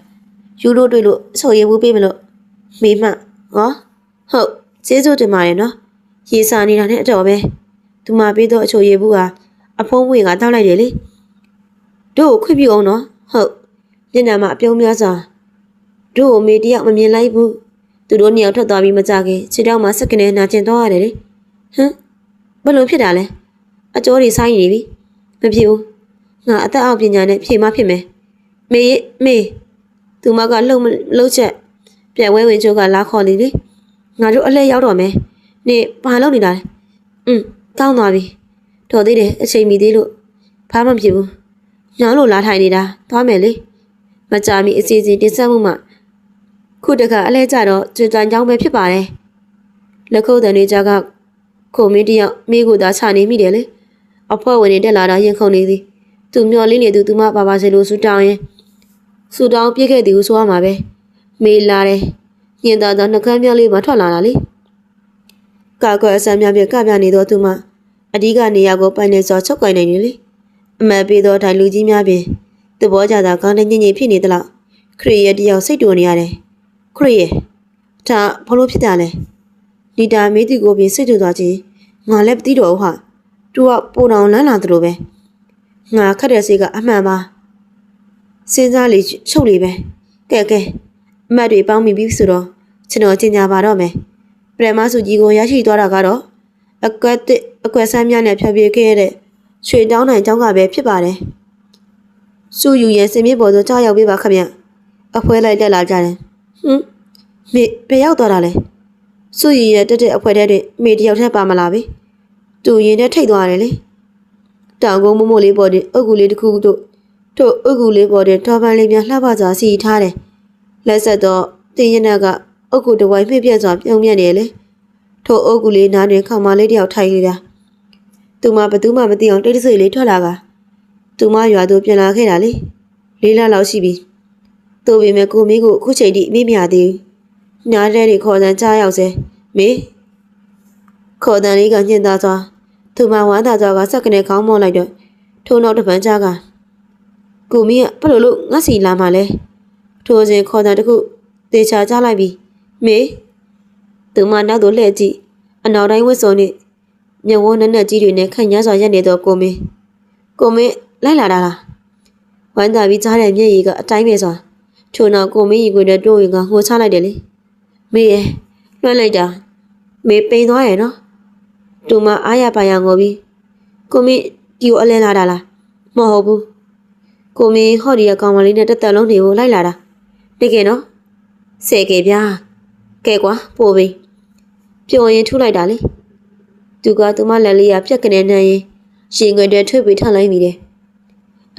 ယူလို့တွေ့လို့အချိုရည်ဘူးပေးမလို့မိမဟောဟုတ်ကျေးဇူးတင်ပါတယ်နော်ရေစာနေတာနဲ့အတော်ပဲသူမပေးသောအချိုရည်ဘူးဟာအဖုံးဝင်ကတောက်လိုက်တယ်လေတို့ခွင့်ပြုအောင်နော်ဟုတ်ညနေမှာအပြုံးများစွာတို့အမေတယောက်မမြင်လိုက်ဘူးသူတို့နှစ်ယောက်ထွက်သွားပြီးမကြခင်ခြေထောက်မှာစက်ကနေနာကျင်သွားရတယ်လေဟမ်ဘယ်လိုဖြစ်တာလဲအကျော်တွေဆိုင်နေပြီမဖြစ်ဘူးငါအသက်အောက်ပညာနဲ့ဖြေမဖြစ်မယ်မေသူမကလှုပ်ချက်ပြန်ဝဲဝင်ချိုးကလာခေါ်နေလေငါတို့အလဲရောက်တော့မယ်နေဘာလုပ်နေတာလဲကောင်းသွားပြီတော်သေးတယ်အချိန်မီသေးလို့ဘာမှမဖြစ်ဘူးညောင်းလို့လာထိုင်နေတာသွားမယ်လေမကြမီအစီအစဉ်တင်ဆက်မှုမှခုတခါအလဲကြတော့ကျွတ်တန်ကြောင်းပဲဖြစ်ပါတယ်လက်ခုပ်တန်တွေကြကခုံမင်းတယောက်မိကိုသာချနေမိတယ်လေအဖွဲဝင်နေတက်လာတာရင်ခုန်နေသည်သူမျောလေးနေသူမပါစေလို့ဆူတောင်းရင်ဆူတောင်းပြည့်ခဲ့သည်ဟုဆိုရမှာပဲမေးလာတယ် ညင်သာသောနှကမ်းများလေးမှထွက်လာတာလေကာကွယ်အစမ်းများဖြင့်ကပြနေသောသူမအဓိကနေရာကိုပိုင်နေစွာချုပ်ကိုင်နိုင်နေလေအမှန်ပေးသောထိုင်လူကြီးများဖြင့်သဘောကျတာကောင်းတဲ့ညင်ညင်ဖြစ်နေသလောက်ခရီးရဲ့တယောက်စိတ်တူနေရတယ်ခရီးရဲ့ဒါဘာလို့ဖြစ်တာလဲလီတာမေးသူကိုပြင်စိတ်တူသွားခြင်းငါလည်းမသိတော့ဘူးဟာသူကပိုတောင်လန်းလာသလိုပဲငါခက်တဲ့စိတ်ကအမှန်ပါစဉ်းစားလေချုပ်လေပဲကဲအမတ်တွေပေါင်းမိပြီဆိုတော့ကျွန်တော်ကျင်ညာပါတော့မယ်ပရမစုကြီးကိုရရှိသွားတာကတော့အကွက်ဆန်းများနဲ့ဖြတ်ပြေးခဲ့ရတဲ့ရွှေတောင်းနိုင်ကျောင်းကပဲဖြစ်ပါတယ်စုယူရဲ့စင်မြေပေါ်သို့ကြားရောက်ပေးပါခမရအဖွဲလိုက်တက်လာကြတယ်မေဘယ်ရောက်သွားတာလဲစုယူရဲ့တက်အဖွဲတဲ့မေတယောက်ထက်ပါမလားပဲသူရင်နဲ့ထိတ်သွားတယ်လေတောင်ကုန်းမမို့လေးပေါ်တဲ့အုတ်ကူလေးတစ်ခုတို့အုတ်ကူလေးပေါ်တဲ့ထောပန်းလေးများလှပစွာစီထားတယ်လက်ဆက်တော့တင်းရင်ကအုတ်ကူတစ်ဝိုင်းပြည့်ပြည့်စွာပြုံးမြတ်နေလေထိုအုတ်ကူလေးနားတွင်ခေါင်းမလေးတယောက်ထိုင်နေတာသူမဘသူမှမသိအောင်တိတ်တဆိတ်လေးထွက်လာကသူမရွာသူပြန်လာခဲ့တာလေ၄လလောက်ရှိပြီသူ့ပေမဲ့ကိုမင်းကိုအခုချိန်ထိမေ့မရသေးဘူးနားထဲတွေခေါ်တန်းကြားရောက်စေမေခေါ်တန်းလေးကညှင်သားသွားသူမဝမ်းသာသွားကစက်ကနေခေါင်းမော့လိုက်တော့ထိုးနောက်တစ်ပန်းကြားကကိုမင်းကဘယ်လိုငတ်စီလာမှလဲထိုးစဉ်ခေါ်တန်းတစ်ခုတေချာကြားလိုက်ပြီမေသူမနောက်သို့လှည့်ကြည့်အနောက်တိုင်းဝတ်စုံနဲ့မျက်ဝန်းနဲ့ကြီးတွေနဲ့ခန့်ညားစွာရက်နေတော့ကိုမင်းလိုက်လာတာလားဝမ်းသာပြီးကြားတဲ့မျက်ရည်ကအတိုင်းပဲစွာထို့နောက်ကိုမင်းရီကိုနဲ့တိုးရင်ကငိုချလိုက်တယ်လေမေရဲ့လွှမ်းလိုက်တာမေပိန်သွားရဲ့နော်သူမအားရပါရငိုပြီးကိုမင်းဒီကိုအလဲလာတာလားမဟုတ်ဘူးကိုမင်းဟော်ဒီရကောင်မလေးနဲ့တက်တက်လုံးတွေကိုလိုက်လာတာတကယ်နော်ဆဲကဲဗျာကဲကွာပို့ပြီပျော်ရင်ထူလိုက်တာလေသူကသူမလက်လေးရပြက်ကနေနှမ်းရင်ရှင်ခွင်တွေထွက်ပြီးထလိုက်မိတယ်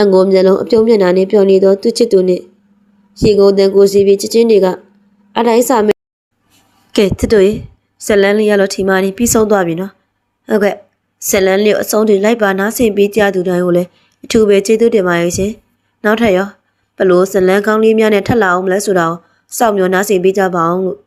အငုံမျက်လုံးအပြုံးမျက်နှာနဲ့ပျော်နေသောသူချစ်သူနဲ့ရှင်ကုန်တန်ကိုစီပြီးချစ်ချင်းတွေကအတိုင်းစာမဲကဲတစ်တို့ဇလန်းလေးရလို့ထီမာနေပြီးဆုံးသွားပြီနော်ဟုတ်ကဲ့ဇလန်းလေးအဆုံးထိလိုက်ပါနားဆင်ပေးကြသူတိုင်းကိုလည်းအထူးပဲကျေးဇူးတင်ပါရဲ့ရှင်နောက်ထပ်ရောဘလို့ဇလန်းကောင်းလေးများနဲ့ထပ်လာအောင်မလဲဆိုတာကိုစောင့်မျှော်နားဆင်ပေးကြပါအောင်လို့